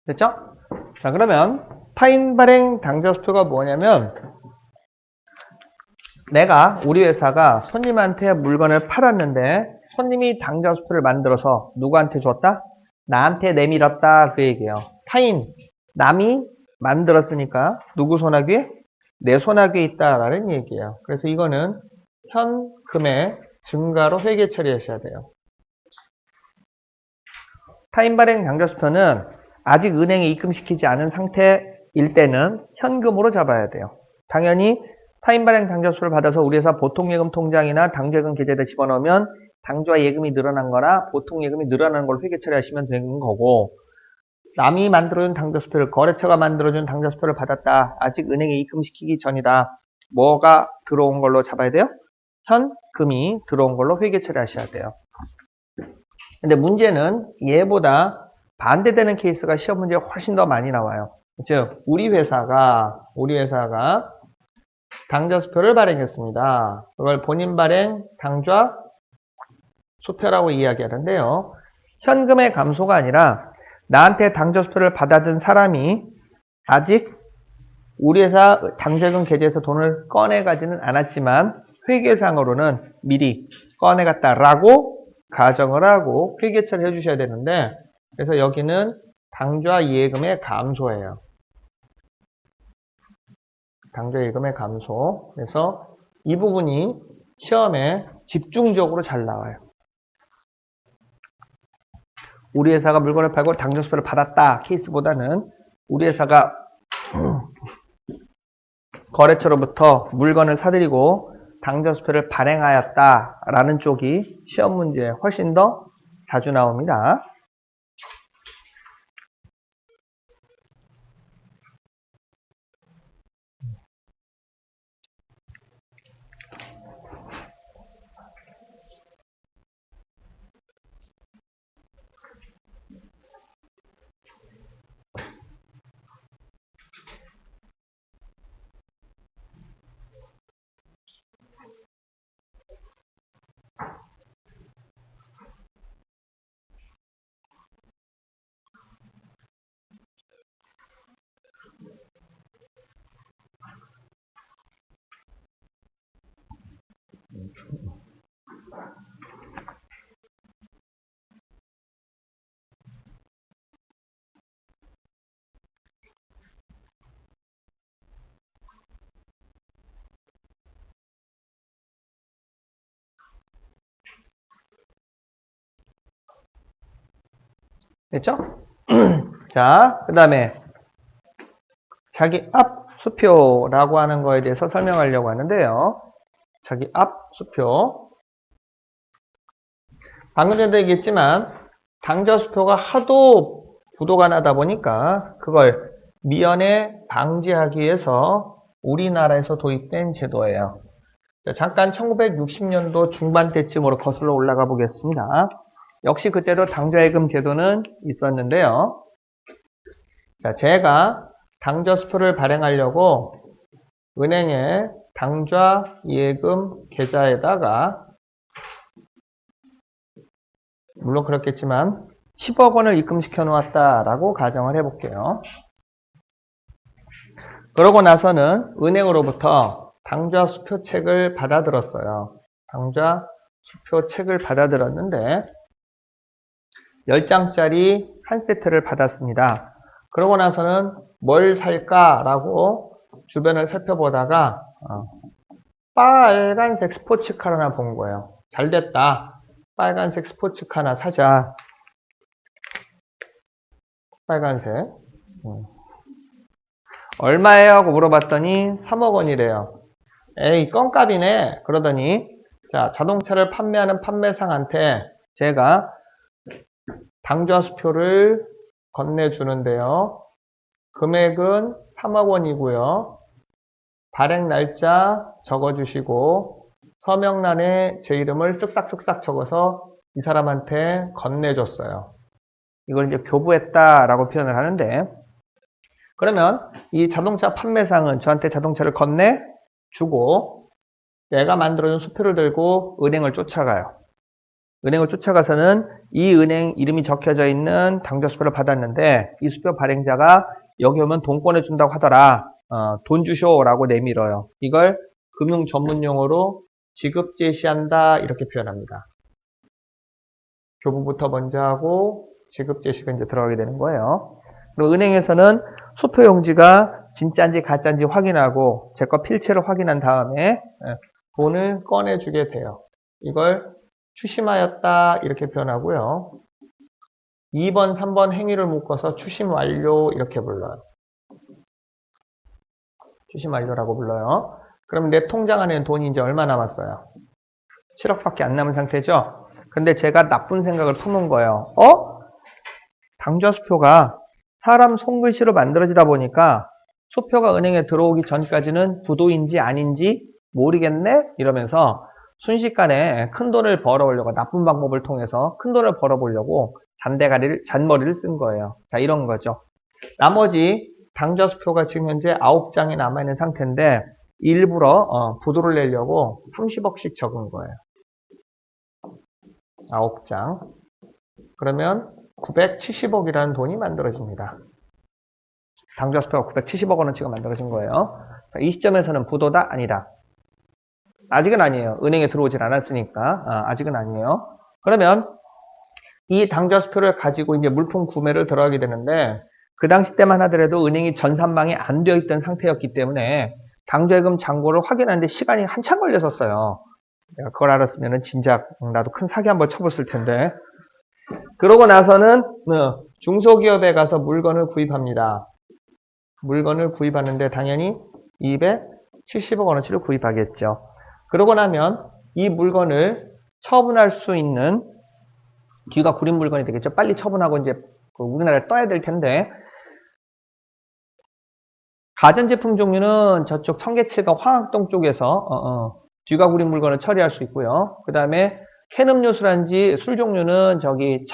됐죠? 자, 그러면 타인 발행 당좌 수표가 뭐냐면 내가 우리 회사가 손님한테 물건을 팔았는데 손님이 당좌 수표를 만들어서 누구한테 줬다? 나한테 내밀었다 그 얘기예요. 타인, 남이 만들었으니까 누구 손아귀에? 내 손아귀에 있다라는 얘기예요. 그래서 이거는 현금의 증가로 회계 처리하셔야 돼요. 타인 발행 당좌 수표는 아직 은행에 입금시키지 않은 상태일 때는 현금으로 잡아야 돼요. 당연히 타인 발행 당좌수를 받아서 우리 회사 보통예금 통장이나 당좌예금 계좌에다 집어넣으면 당좌 예금이 늘어난 거나 보통예금이 늘어나는 걸 회계 처리하시면 되는 거고, 남이 만들어준 당좌수표를, 거래처가 만들어준 당좌수표를 받았다. 아직 은행에 입금시키기 전이다. 뭐가 들어온 걸로 잡아야 돼요? 현금이 들어온 걸로 회계 처리하셔야 돼요. 근데 문제는 얘보다 반대되는 케이스가 시험 문제에 훨씬 더 많이 나와요. 즉, 우리 회사가 당좌 수표를 발행했습니다. 그걸 본인 발행 당좌 수표라고 이야기하는데요. 현금의 감소가 아니라 나한테 당좌 수표를 받아든 사람이 아직 우리 회사 당좌예금 계좌에서 돈을 꺼내가지는 않았지만 회계상으로는 미리 꺼내갔다라고 가정을 하고 회계 처리해 주셔야 되는데, 그래서 여기는 당좌 예금의 감소예요. 당좌 예금의 감소. 그래서 이 부분이 시험에 집중적으로 잘 나와요. 우리 회사가 물건을 팔고 당좌 수표를 받았다 케이스보다는 우리 회사가 거래처로부터 물건을 사들이고 당좌 수표를 발행하였다라는 쪽이 시험 문제에 훨씬 더 자주 나옵니다. 됐죠? 자, 그 다음에 자기 앞 수표라고 하는 거에 대해서 설명하려고 하는데요. 자기 앞 수표. 방금 전에도 얘기했지만 당좌 수표가 하도 부도가 나다 보니까 그걸 미연에 방지하기 위해서 우리나라에서 도입된 제도예요. 자, 잠깐 1960년도 중반 때쯤으로 거슬러 올라가 보겠습니다. 역시 그때도 당좌예금 제도는 있었는데요. 자, 제가 당좌 수표를 발행하려고 은행에 당좌예금 계좌에다가 물론 그렇겠지만 10억 원을 입금시켜 놓았다라고 가정을 해볼게요. 그러고 나서는 은행으로부터 당좌 수표책을 받아들었어요. 당좌 수표책을 받아들었는데 10장짜리 한 세트를 받았습니다. 그러고 나서는 뭘 살까라고 주변을 살펴보다가 빨간색 스포츠카를 하나 본 거예요. 잘됐다. 빨간색 스포츠카 하나 사자. 빨간색. 얼마예요? 하고 물어봤더니 3억 원이래요. 에이, 껌값이네. 그러더니 자, 자동차를 판매하는 판매상한테 제가 당좌 수표를 건네주는데요. 금액은 3억 원이고요. 발행 날짜 적어주시고 서명란에 제 이름을 쓱싹쓱싹 적어서 이 사람한테 건네줬어요. 이걸 이제 교부했다라고 표현을 하는데, 그러면 이 자동차 판매상은 저한테 자동차를 건네주고 내가 만들어준 수표를 들고 은행을 쫓아가요. 은행을 쫓아가서는 이 은행 이름이 적혀져 있는 당좌수표를 받았는데 이 수표 발행자가 여기 오면 돈 꺼내준다고 하더라. 돈 주쇼라고 내밀어요. 이걸 금융 전문용어로 지급 제시한다 이렇게 표현합니다. 교부부터 먼저 하고 지급 제시가 이제 들어가게 되는 거예요. 그리고 은행에서는 수표 용지가 진짜인지 가짜인지 확인하고 제 거 필체를 확인한 다음에 돈을 꺼내주게 돼요. 이걸 추심하였다 이렇게 표현하고요. 2번, 3번 행위를 묶어서 추심 완료 이렇게 불러요. 추심 완료라고 불러요. 그럼 내 통장 안에는 돈이 이제 얼마 남았어요? 7억밖에 안 남은 상태죠? 근데 제가 나쁜 생각을 품은 거예요. 당좌수표가 사람 손글씨로 만들어지다 보니까 수표가 은행에 들어오기 전까지는 부도인지 아닌지 모르겠네? 이러면서 순식간에 큰 돈을 벌어보려고 나쁜 방법을 통해서 큰 돈을 벌어보려고 잔머리를 쓴 거예요. 자, 이런 거죠. 나머지 당좌수표가 지금 현재 9장이 남아있는 상태인데 일부러 부도를 내려고 30억씩 적은 거예요. 9장. 그러면 970억이라는 돈이 만들어집니다. 당좌수표가 970억 원어치가 만들어진 거예요. 이 시점에서는 부도다? 아니다. 아직은 아니에요. 은행에 들어오질 않았으니까 아직은 아니에요. 그러면 이 당좌수표를 가지고 이제 물품 구매를 들어가게 되는데 그 당시 때만 하더라도 은행이 전산망이 안 되어 있던 상태였기 때문에 당좌예금 잔고를 확인하는데 시간이 한참 걸렸었어요. 내가 그걸 알았으면 진작 나도 큰 사기 한번 쳐봤을 텐데. 그러고 나서는 중소기업에 가서 물건을 구입합니다. 물건을 구입하는데 당연히 270억 원어치를 구입하겠죠. 그러고 나면 이 물건을 처분할 수 있는 뒤가 구린 물건이 되겠죠. 빨리 처분하고 이제 우리나라에 떠야 될 텐데 가전제품 종류는 저쪽 청계칠과 황학동 쪽에서 뒤가 구린 물건을 처리할 수 있고요. 그 다음에 캔음료수란지 술 종류는 저기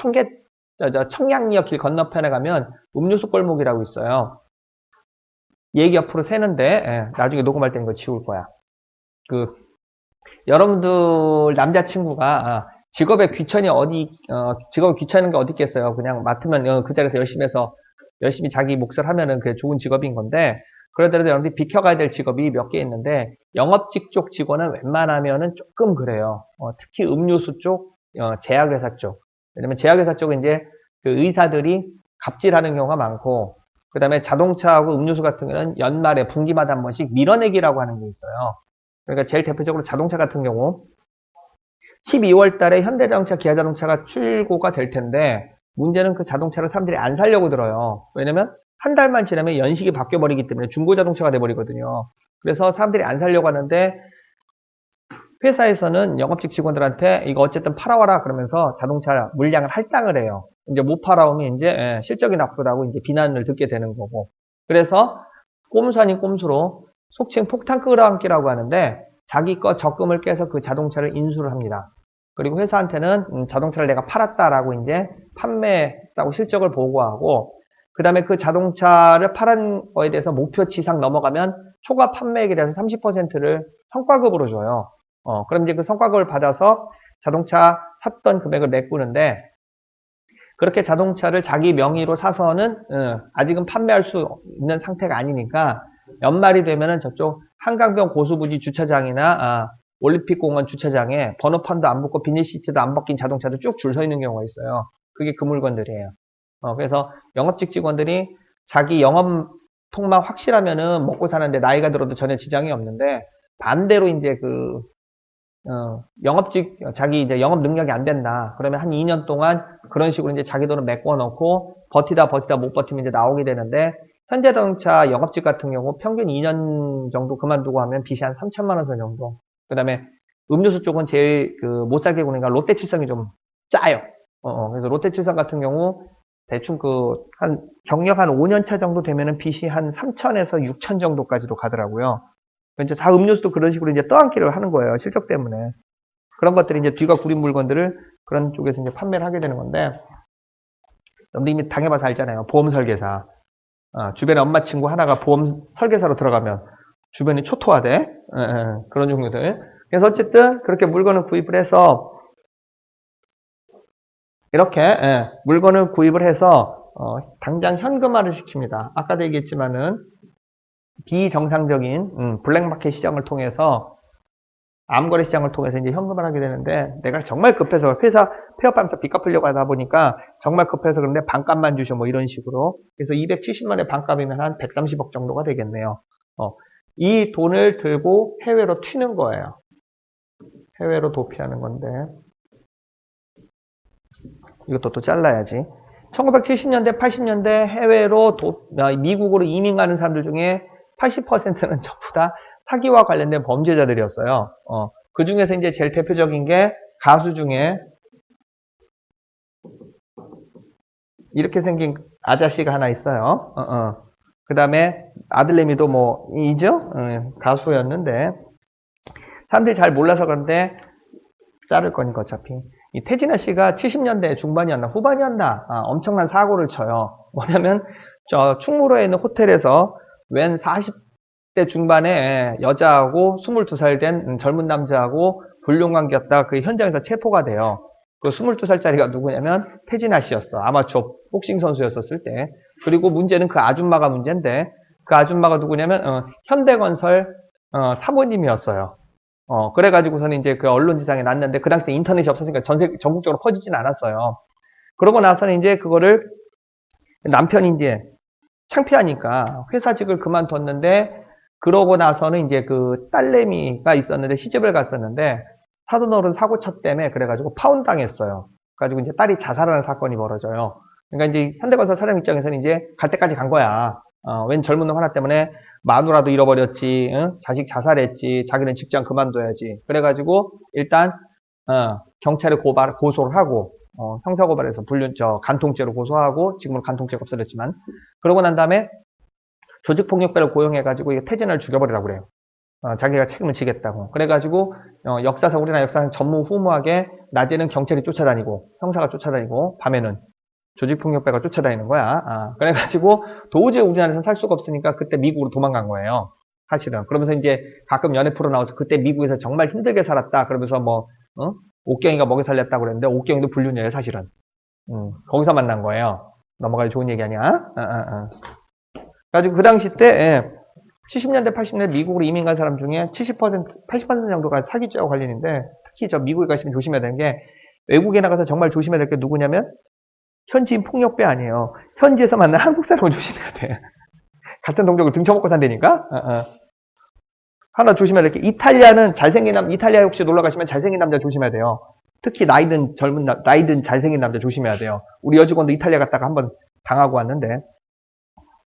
청량리역 길 건너편에 가면 음료수 골목이라고 있어요. 얘기 옆으로 새는데 나중에 녹음할 때는 이거 지울 거야. 여러분들 남자친구가 직업에 귀천이 직업에 귀찮은 게 어디 있겠어요. 그냥 맡으면 그 자리에서 열심히 해서 열심히 자기 몫을 하면은 그게 좋은 직업인 건데 그러더라도 여러분들이 비켜가야 될 직업이 몇 개 있는데 영업직 쪽 직원은 웬만하면은 조금 그래요. 특히 음료수 쪽, 제약회사 쪽. 왜냐면 제약회사 쪽은 이제 그 의사들이 갑질하는 경우가 많고 그 다음에 자동차하고 음료수 같은 경우는 연말에 분기마다 한 번씩 밀어내기라고 하는 게 있어요. 그러니까 제일 대표적으로 자동차 같은 경우 12월 달에 현대자동차, 기아자동차가 출고가 될 텐데 문제는 그 자동차를 사람들이 안 사려고 들어요. 왜냐면 한 달만 지나면 연식이 바뀌어버리기 때문에 중고자동차가 돼버리거든요. 그래서 사람들이 안 사려고 하는데 회사에서는 영업직 직원들한테 이거 어쨌든 팔아와라 그러면서 자동차 물량을 할당을 해요. 이제 못 팔아오면 이제 실적이 나쁘다고 이제 비난을 듣게 되는 거고. 그래서 꼼수 아닌 꼼수로 속칭 폭탄 끌어안기라고 하는데 자기 거 적금을 깨서 그 자동차를 인수를 합니다. 그리고 회사한테는 자동차를 내가 팔았다라고 이제 판매했다고 실적을 보고하고 그 다음에 그 자동차를 팔은 거에 대해서 목표치 이상 넘어가면 초과 판매액에 대해서 30%를 성과급으로 줘요. 그럼 이제 그 성과급을 받아서 자동차 샀던 금액을 메꾸는데 그렇게 자동차를 자기 명의로 사서는 아직은 판매할 수 있는 상태가 아니니까 연말이 되면은 저쪽 한강변 고수부지 주차장이나 올림픽공원 주차장에 번호판도 안 붙고 비닐시트도 안 벗긴 자동차도 쭉 줄 서 있는 경우가 있어요. 그게 그 물건들이에요. 그래서 영업직 직원들이 자기 영업 통만 확실하면은 먹고 사는데 나이가 들어도 전혀 지장이 없는데 반대로 이제 자기 이제 영업 능력이 안 된다. 그러면 한 2년 동안 그런 식으로 이제 자기 돈을 메꿔 놓고 버티다 못 버티면 이제 나오게 되는데 현대자동차 영업직 같은 경우 평균 2년 정도 그만두고 하면 빚이 한 3천만 원 선 정도. 그 다음에 음료수 쪽은 제일 못 살게 구니까 롯데칠성이 좀 짜요. 그래서 롯데칠성 같은 경우 대충 경력 한 5년 차 정도 되면은 빚이 한 3천에서 6천 정도까지도 가더라고요. 이제 다 음료수도 그런 식으로 이제 떠안기를 하는 거예요. 실적 때문에. 그런 것들이 이제 뒤가 구린 물건들을 그런 쪽에서 이제 판매를 하게 되는 건데, 여러분들 이미 당해봐서 알잖아요. 보험 설계사. 주변에 엄마 친구 하나가 보험 설계사로 들어가면 주변이 초토화돼. 그런 종류들. 그래서 어쨌든 그렇게 물건을 구입을 해서 이렇게 물건을 구입을 해서 당장 현금화를 시킵니다. 아까도 얘기했지만은 비정상적인 블랙마켓 시장을 통해서 암거래 시장을 통해서 이제 현금을 하게 되는데 내가 정말 급해서 회사 폐업하면서 빚 갚으려고 하다 보니까 정말 급해서 그런데 반값만 주셔 뭐 이런 식으로 그래서 270만의 반값이면 한 130억 정도가 되겠네요. 이 돈을 들고 해외로 튀는 거예요. 해외로 도피하는 건데 이것도 또 잘라야지. 1970년대, 80년대 해외로 미국으로 이민 가는 사람들 중에 80%는 전부 다 사기와 관련된 범죄자들이었어요. 그 중에서 이제 제일 대표적인 게 가수 중에 이렇게 생긴 아저씨가 하나 있어요. 그 다음에 아들내미도 뭐, 이죠? 가수였는데, 사람들이 잘 몰라서 그런데 자를 거니까 어차피. 이 태진아 씨가 70년대 중반이었나 후반이었나 엄청난 사고를 쳐요. 뭐냐면 저 충무로에 있는 호텔에서 웬 40대 중반에 여자하고 22살 된 젊은 남자하고 불륜관계였다 그 현장에서 체포가 돼요. 그 22살짜리가 누구냐면 태진아 씨였어. 아마추어 복싱 선수였었을 때. 그리고 문제는 그 아줌마가 문제인데 그 아줌마가 누구냐면 현대건설 사모님이었어요. 그래가지고서는 이제 그 언론지상에 났는데, 그 당시에 인터넷이 없었으니까 전국적으로 퍼지진 않았어요. 그러고 나서는 이제 그거를 남편이 이제 창피하니까 회사직을 그만뒀는데, 그러고 나서는 이제 그 딸내미가 있었는데, 시집을 갔었는데, 사돈어른 사고차 때문에 그래가지고 파혼당했어요. 그래가지고 이제 딸이 자살하는 사건이 벌어져요. 그러니까 이제 현대건설 사장 입장에서는 이제 갈 때까지 간 거야. 웬 젊은 놈 하나 때문에 마누라도 잃어버렸지, 자식 자살했지, 자기는 직장 그만둬야지. 그래가지고 일단 경찰에 고소를 하고 형사고발해서 간통죄로 고소하고 지금은 간통죄가 없어졌지만 그러고 난 다음에 조직폭력배를 고용해가지고 태진아를 죽여버리라고 그래요. 자기가 책임을 지겠다고. 그래가지고 우리나라 역사상 전무후무하게 낮에는 경찰이 쫓아다니고 형사가 쫓아다니고 밤에는 조직폭력배가 쫓아다니는 거야. 그래가지고 도저히 우리나라에서는 살 수가 없으니까 그때 미국으로 도망간 거예요. 사실은. 그러면서 이제 가끔 연애 프로 나와서 그때 미국에서 정말 힘들게 살았다. 그러면서 옥경이가 먹여 살렸다고 그랬는데 옥경이도 불륜이에요, 사실은. 거기서 만난 거예요. 넘어가기 좋은 얘기 아니야? 그래가지고 그 당시 때 70년대, 80년대 미국으로 이민 간 사람 중에 70%, 80% 정도가 사기죄와 관련인데 특히 저 미국에 가시면 조심해야 되는 게 외국에 나가서 정말 조심해야 될 게 누구냐면 현지인 폭력배 아니에요. 현지에서 만난 한국 사람을 조심해야 돼. 같은 동족을 등쳐먹고 산다니까? 하나 조심해야 될 게, 이탈리아 혹시 놀러 가시면 잘생긴 남자 조심해야 돼요. 특히 나이든 잘생긴 남자 조심해야 돼요. 우리 여직원도 이탈리아 갔다가 한번 당하고 왔는데,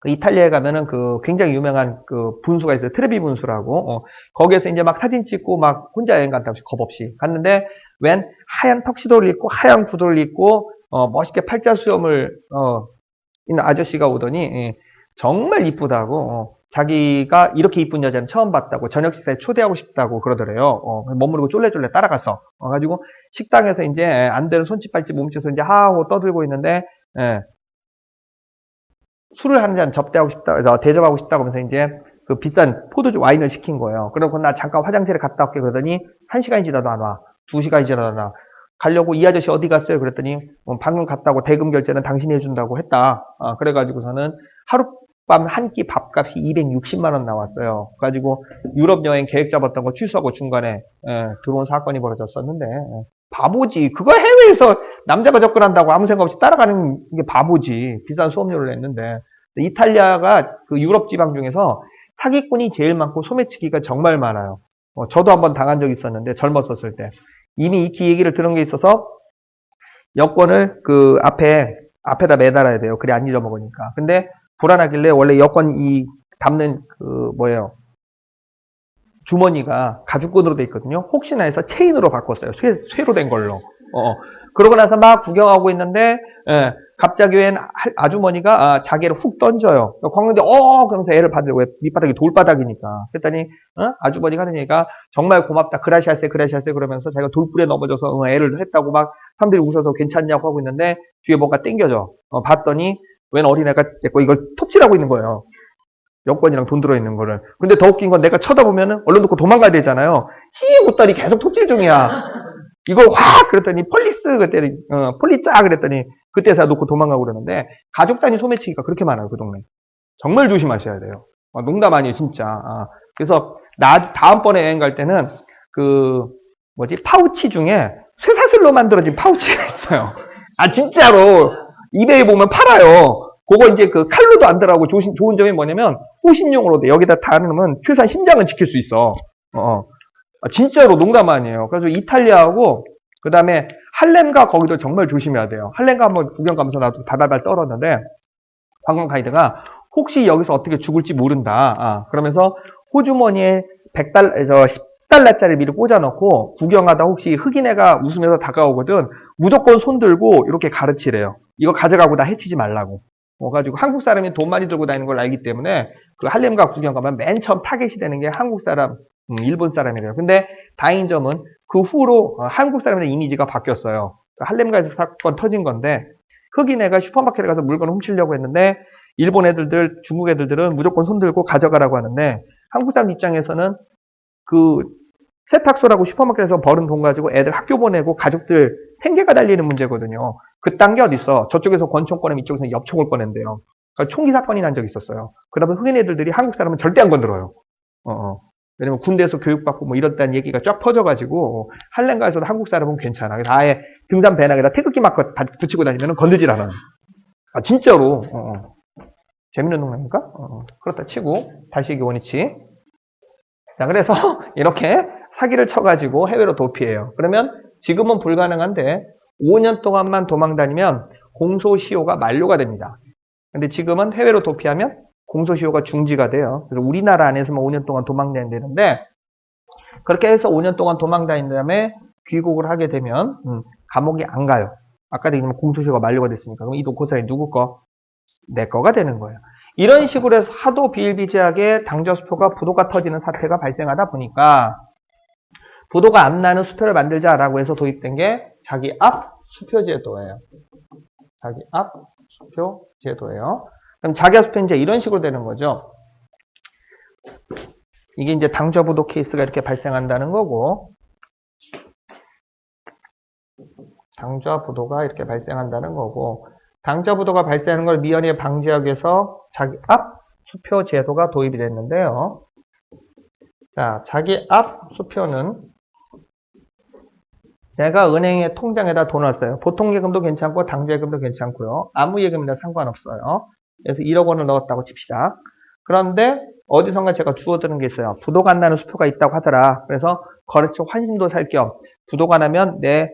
그 이탈리아에 가면은 그 굉장히 유명한 그 분수가 있어요. 트레비 분수라고. 거기에서 이제 막 사진 찍고 막 혼자 여행 간다고 겁 없이 갔는데, 웬 하얀 턱시도를 입고 하얀 구두를 입고 멋있게 팔자 수염을 있는 아저씨가 오더니 정말 이쁘다고 자기가 이렇게 이쁜 여자는 처음 봤다고 저녁 식사에 초대하고 싶다고 그러더래요. 머무르고 쫄래쫄래 따라가서 가지고 식당에서 이제 안 되는 손짓 발짓 몸짓을 이제 하하고 떠들고 있는데 술을 한 잔 대접하고 싶다고 하면서 이제 그 비싼 포도주 와인을 시킨 거예요. 그러고 나 잠깐 화장실에 갔다 올게 그러더니 1시간이 지나도 안 와. 2시간이 지나도 안 와. 가려고 이 아저씨 어디 갔어요? 그랬더니 방금 갔다고 대금 결제는 당신이 해준다고 했다. 그래가지고서는 하룻밤 한 끼 밥값이 260만 원 나왔어요. 그래가지고 유럽 여행 계획 잡았던 거 취소하고 중간에 들어온 사건이 벌어졌었는데 바보지. 그거 해외에서 남자가 접근한다고 아무 생각 없이 따라가는 게 바보지. 비싼 수업료를 냈는데 이탈리아가 그 유럽 지방 중에서 사기꾼이 제일 많고 소매치기가 정말 많아요. 저도 한번 당한 적이 있었는데 젊었었을 때 이미 이 얘기를 들은 게 있어서 여권을 그 앞에다 매달아야 돼요. 그래 안 잊어먹으니까. 근데 불안하길래 원래 여권 담는 주머니가 가죽끈으로 돼 있거든요. 혹시나 해서 체인으로 바꿨어요. 쇠로 된 걸로. 그러고 나서 막 구경하고 있는데 갑자기 웬 아주머니가 자기를 훅 던져요. 광는데 그러면서 애를 받으려 왜 밑바닥이 돌바닥이니까. 그랬더니 아주머니가 하는 얘기가 정말 고맙다. 그라시아세 그러면서 자기가 돌불에 넘어져서 애를 했다고 막 사람들이 웃어서 괜찮냐고 하고 있는데 뒤에 뭔가 땡겨져. 봤더니 웬 어린애가 이걸 톱질하고 있는 거예요. 여권이랑 돈 들어있는 거를. 근데 더 웃긴 건 내가 쳐다보면은 얼른 놓고 도망가야 되잖아요. 웃더니 계속 톱질 중이야. 이걸 확 그랬더니 폴리스 그랬더니 폴리짜 그랬더니 그때서 놓고 도망가고 그러는데 가족 단위 소매치기가 그렇게 많아요 그 동네. 정말 조심하셔야 돼요. 농담 아니에요 진짜. 그래서 다음번에 여행 갈 때는 그 뭐지 파우치 중에 쇠사슬로 만들어진 파우치가 있어요. 진짜로 이베이 보면 팔아요. 그거 이제 그 칼로도 안 들어가고 좋은 점이 뭐냐면 호신용으로 돼. 여기다 달으면 최소한 심장은 지킬 수 있어. 진짜로 농담 아니에요. 그래서 이탈리아하고 그 다음에 할렘과 거기도 정말 조심해야 돼요. 할렘가 한번 구경 가면서 나도 발발발 떨었는데 관광 가이드가 혹시 여기서 어떻게 죽을지 모른다. 그러면서 호주머니에 10달러짜리 미리 꽂아놓고 구경하다 혹시 흑인 애가 웃으면서 다가오거든 무조건 손 들고 이렇게 가르치래요. 이거 가져가고 나 해치지 말라고. 가지고 한국 사람이 돈 많이 들고 다니는 걸 알기 때문에 그 할렘가 구경 가면 맨 처음 타겟이 되는 게 한국 사람, 일본 사람이래요. 근데 다행인 점은 그 후로 한국 사람의 이미지가 바뀌었어요. 할렘가에서 사건 터진 건데 흑인 애가 슈퍼마켓에 가서 물건을 훔치려고 했는데 일본 애들들, 중국 애들들은 무조건 손 들고 가져가라고 하는데 한국 사람 입장에서는 그 세탁소라고 슈퍼마켓에서 벌은 돈 가지고 애들 학교 보내고 가족들 생계가 달리는 문제거든요. 그딴 게 어딨어. 저쪽에서 권총 꺼내면 이쪽에서 엽총을 꺼낸대요. 그러니까 총기 사건이 난 적이 있었어요. 그러다 보면 흑인 애들이 한국 사람은 절대 안 건드려요. 왜냐면 군대에서 교육받고 뭐 이렇다는 얘기가 쫙 퍼져가지고 할렘가에서도 한국 사람은 괜찮아. 그래서 아예 등산 배낭에다 태극기 마크 붙이고 다니면 건드질 않아요. 진짜로. 재밌는 동네입니까? 그렇다 치고 다시 이게 원위치. 자, 그래서 이렇게 사기를 쳐가지고 해외로 도피해요. 그러면 지금은 불가능한데 5년 동안만 도망 다니면 공소시효가 만료가 됩니다. 근데 지금은 해외로 도피하면 공소시효가 중지가 돼요. 그래서 우리나라 안에서만 5년 동안 도망 다니면 되는데 그렇게 해서 5년 동안 도망 다닌 다음에 귀국을 하게 되면 감옥에 안 가요. 아까도 얘기했지만 공소시효가 만료가 됐으니까. 그럼 이 고사리 누구 거? 내 거가 되는 거예요. 이런 식으로 해서 하도 비일비재하게 당저수표가 부도가 터지는 사태가 발생하다 보니까 부도가 안 나는 수표를 만들자라고 해서 도입된 게 자기 앞 수표 제도예요. 자기 앞 수표 제도예요. 그럼 자기 앞 수표는 이제 이런 식으로 되는 거죠. 이게 이제 당저부도 케이스가 이렇게 발생한다는 거고, 당저부도가 이렇게 발생한다는 거고, 당저부도가 발생하는 걸 미연에 방지하기 위해서 자기 앞 수표 제도가 도입이 됐는데요. 자, 자기 앞 수표는 제가 은행에 통장에다 돈을 써요. 보통 예금도 괜찮고 당좌 예금도 괜찮고요. 아무 예금이나 상관없어요. 그래서 1억 원을 넣었다고 칩시다. 그런데 어디선가 제가 주워드는 게 있어요. 부도가 안 나는 수표가 있다고 하더라. 그래서 거래처 환심도 살 겸 부도가 나면 내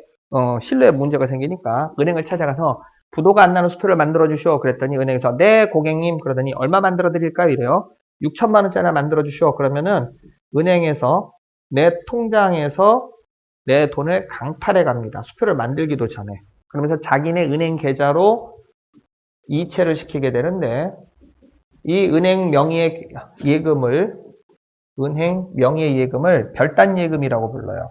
신뢰에 문제가 생기니까 은행을 찾아가서 부도가 안 나는 수표를 만들어 주시오. 그랬더니 은행에서 네 고객님 그러더니 얼마 만들어 드릴까요? 이래요. 6천만 원짜리 만들어 주시오. 그러면은 은행에서 내 통장에서 내 돈을 강탈해 갑니다. 수표를 만들기도 전에. 그러면서 자기네 은행 계좌로 이체를 시키게 되는데 이 은행 명의의 예금을 별단 예금이라고 불러요.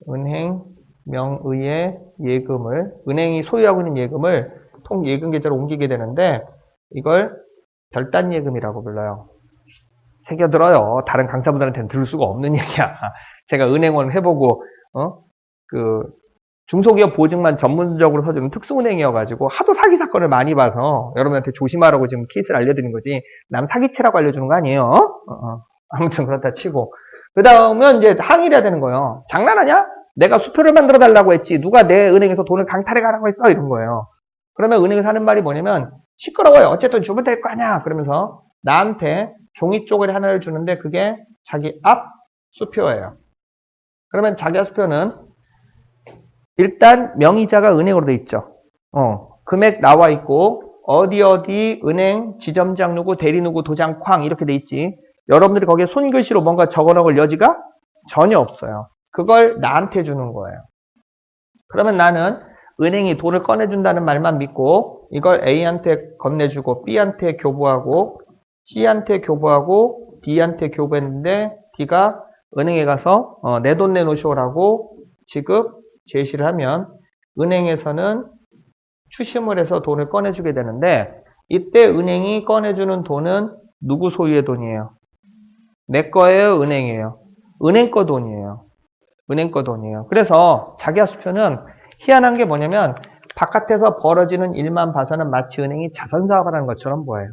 은행 명의의 예금을 은행이 소유하고 있는 예금을 통 예금 계좌로 옮기게 되는데 이걸 별단 예금이라고 불러요. 새겨들어요. 다른 강사분들한테는 들을 수가 없는 얘기야. 제가 은행원 해보고 중소기업 보증만 전문적으로 서주는 특수은행이어가지고 하도 사기 사건을 많이 봐서 여러분한테 조심하라고 지금 케이스를 알려드린 거지 남 사기치라고 알려주는 거 아니에요. 아무튼 그렇다 치고 그 다음은 이제 항의를 해야 되는 거예요. 장난하냐? 내가 수표를 만들어 달라고 했지 누가 내 은행에서 돈을 강탈해 가라고 했어? 이런 거예요. 그러면 은행에서 하는 말이 뭐냐면 시끄러워요. 어쨌든 주면 될 거 아니야. 그러면서 나한테 종이 쪼가리 하나를 주는데 그게 자기 앞 수표예요. 그러면 자기 앞 수표는 일단 명의자가 은행으로 돼 있죠. 금액 나와 있고 어디 은행 지점장 누구 대리 누구 도장 쾅 이렇게 돼 있지. 여러분들이 거기에 손글씨로 뭔가 적어놓을 여지가 전혀 없어요. 그걸 나한테 주는 거예요. 그러면 나는 은행이 돈을 꺼내준다는 말만 믿고 이걸 A한테 건네주고 B한테 교부하고 C한테 교부하고 D한테 교부했는데 D가 은행에 가서 내 돈 내놓으시오라고 지급 제시를 하면 은행에서는 추심을 해서 돈을 꺼내주게 되는데 이때 은행이 꺼내주는 돈은 누구 소유의 돈이에요? 내 거예요? 은행이에요? 은행 거 돈이에요. 은행 거 돈이에요. 그래서 자기하수표는 희한한 게 뭐냐면 바깥에서 벌어지는 일만 봐서는 마치 은행이 자선사업을 하는 것처럼 보여요.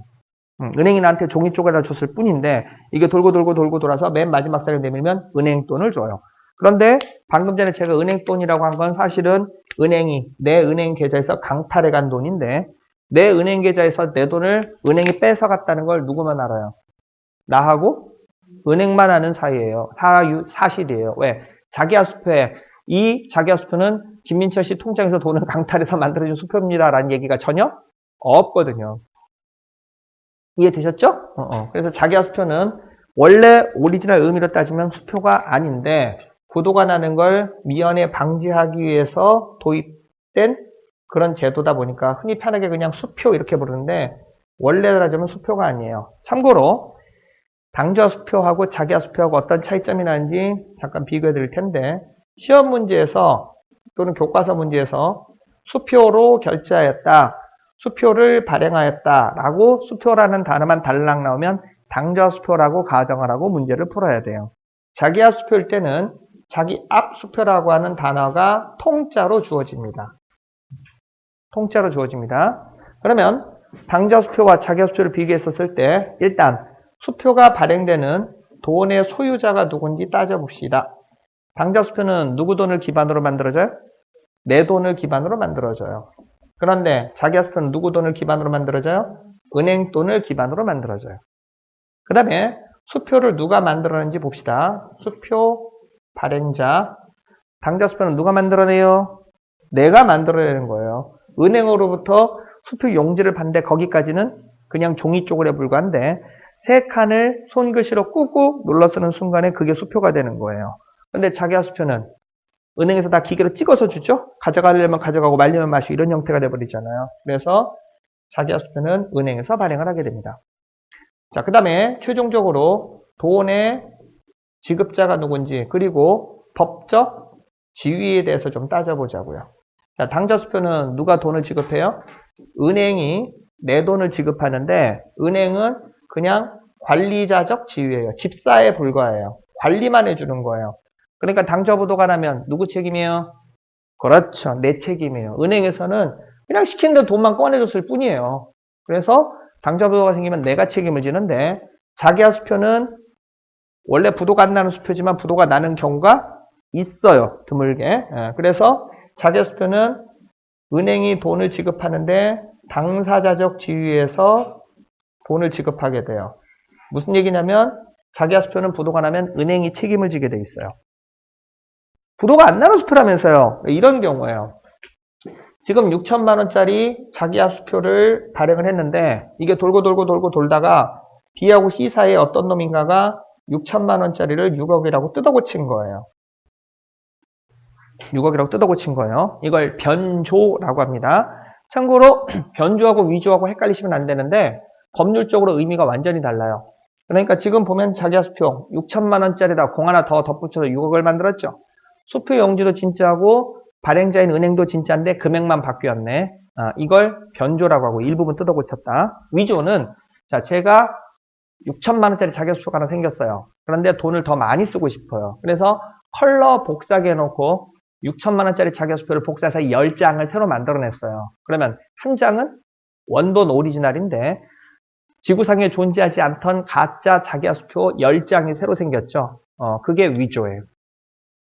은행이 나한테 종이 쪼개다 줬을 뿐인데 이게 돌고 돌고 돌고 돌아서 맨 마지막 살을 내밀면 은행 돈을 줘요. 그런데 방금 전에 제가 은행 돈이라고 한 건 사실은 은행이 내 은행 계좌에서 강탈해 간 돈인데 내 은행 계좌에서 내 돈을 은행이 뺏어갔다는 걸 누구만 알아요? 나하고 은행만 아는 사이예요. 사실이에요. 왜? 자기하수표에 이 자기하수표는 김민철 씨 통장에서 돈을 강탈해서 만들어준 수표입니다라는 얘기가 전혀 없거든요. 이해되셨죠? 그래서 자기하수표는 원래 오리지널 의미로 따지면 수표가 아닌데 부도가 나는 걸 미연에 방지하기 위해서 도입된 그런 제도다 보니까 흔히 편하게 그냥 수표 이렇게 부르는데 원래 따지면 수표가 아니에요. 참고로 당좌수표하고 자기하수표하고 어떤 차이점이 나는지 잠깐 비교해 드릴 텐데 시험 문제에서 또는 교과서 문제에서 수표로 결제하였다, 수표를 발행하였다라고 수표라는 단어만 달랑 나오면 당좌수표라고 가정을 하고 문제를 풀어야 돼요. 자기하수표일 때는 자기 앞 수표라고 하는 단어가 통짜로 주어집니다. 통짜로 주어집니다. 그러면 당좌수표와 자기하수표를 비교했었을 때 일단 수표가 발행되는 돈의 소유자가 누군지 따져봅시다. 당좌수표는 누구 돈을 기반으로 만들어져요? 내 돈을 기반으로 만들어져요. 그런데 자기하수표는 누구 돈을 기반으로 만들어져요? 은행 돈을 기반으로 만들어져요. 그 다음에 수표를 누가 만들어내는지 봅시다. 수표 발행자. 당좌수표는 누가 만들어내요? 내가 만들어내는 거예요. 은행으로부터 수표 용지를 받는데 거기까지는 그냥 종이 쪼그레 불과한데 세 칸을 손글씨로 꾹꾹 눌러 쓰는 순간에 그게 수표가 되는 거예요. 근데 자기하수표는 은행에서 다 기계로 찍어서 주죠? 가져가려면 가져가고 말리면 마시고 이런 형태가 돼버리잖아요. 그래서 자기하수표는 은행에서 발행을 하게 됩니다. 자, 그 다음에 최종적으로 돈의 지급자가 누군지 그리고 법적 지위에 대해서 좀 따져보자고요. 자, 당좌수표는 누가 돈을 지급해요? 은행이 내 돈을 지급하는데 은행은 그냥 관리자적 지위예요. 집사에 불과해요. 관리만 해주는 거예요. 그러니까 당좌부도가 나면 누구 책임이에요? 그렇죠. 내 책임이에요. 은행에서는 그냥 시키는 대로 돈만 꺼내줬을 뿐이에요. 그래서 당좌부도가 생기면 내가 책임을 지는데 자기하수표는 원래 부도가 안 나는 수표지만 부도가 나는 경우가 있어요. 드물게. 그래서 자기하수표는 은행이 돈을 지급하는데 당사자적 지위에서 돈을 지급하게 돼요. 무슨 얘기냐면 자기하수표는 부도가 나면 은행이 책임을 지게 돼 있어요. 부도가 안 나는 수표라면서요. 이런 경우예요. 지금 6천만 원짜리 자기하수표를 발행을 했는데 이게 돌고 돌고 돌고 돌다가 B하고 C 사이에 어떤 놈인가가 6천만 원짜리를 6억이라고 뜯어고친 거예요. 6억이라고 뜯어고친 거예요. 이걸 변조라고 합니다. 참고로 변조하고 위조하고 헷갈리시면 안 되는데 법률적으로 의미가 완전히 달라요. 그러니까 지금 보면 자기하수표 6천만 원짜리다 공 하나 더 덧붙여서 6억을 만들었죠. 수표 용지도 진짜고 발행자인 은행도 진짜인데 금액만 바뀌었네. 이걸 변조라고 하고 일부분 뜯어고쳤다. 위조는 자 제가 6천만 원짜리 자기하수표가 하나 생겼어요. 그런데 돈을 더 많이 쓰고 싶어요. 그래서 컬러 복사기 해놓고 6천만 원짜리 자기하수표를 복사해서 10장을 새로 만들어냈어요. 그러면 한 장은 원본 오리지널인데 지구상에 존재하지 않던 가짜 자기하수표 10장이 새로 생겼죠. 그게 위조예요.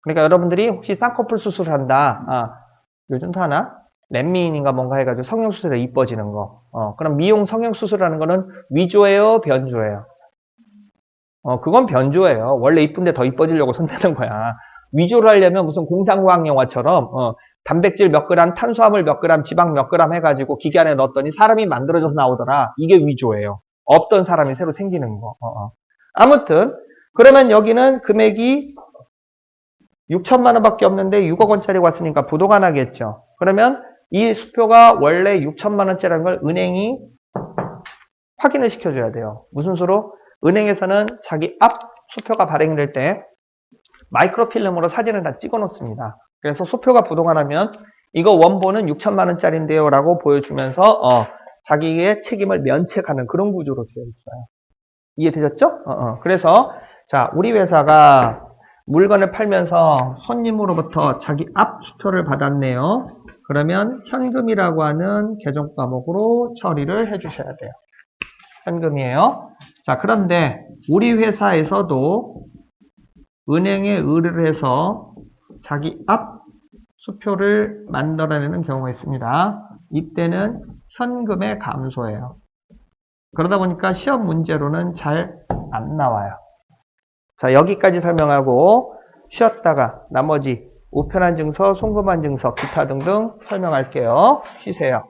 그러니까 여러분들이 혹시 쌍꺼풀 수술한다. 요즘도 하나? 렛미인인가 뭔가 해가지고 성형수술에 이뻐지는 거. 그럼 미용 성형수술하는 거는 위조예요? 변조예요? 그건 변조예요. 원래 이쁜데 더 이뻐지려고 손대는 거야. 위조를 하려면 무슨 공상과학 영화처럼 단백질 몇 그램, 탄수화물 몇 그램, 지방 몇 그램 해가지고 기계 안에 넣었더니 사람이 만들어져서 나오더라. 이게 위조예요. 없던 사람이 새로 생기는 거. 아무튼 그러면 여기는 금액이 6천만 원밖에 없는데 6억 원짜리 왔으니까 부도가 나겠죠. 그러면 이 수표가 원래 6천만 원짜리라는 걸 은행이 확인을 시켜줘야 돼요. 무슨 수로? 은행에서는 자기 앞 수표가 발행될 때 마이크로필름으로 사진을 다 찍어 놓습니다. 그래서 수표가 부도가 나면 이거 원본은 6천만 원짜리인데요 라고 보여주면서 자기의 책임을 면책하는 그런 구조로 되어 있어요. 이해되셨죠? 그래서 자 우리 회사가 물건을 팔면서 손님으로부터 자기 압수표를 받았네요. 그러면 현금이라고 하는 계정 과목으로 처리를 해주셔야 돼요. 현금이에요. 자, 그런데 우리 회사에서도 은행에 의뢰를 해서 자기 압수표를 만들어내는 경우가 있습니다. 이때는 현금의 감소예요. 그러다 보니까 시험 문제로는 잘 안 나와요. 자, 여기까지 설명하고 쉬었다가 나머지 우편한 증서, 송금한 증서, 기타 등등 설명할게요. 쉬세요.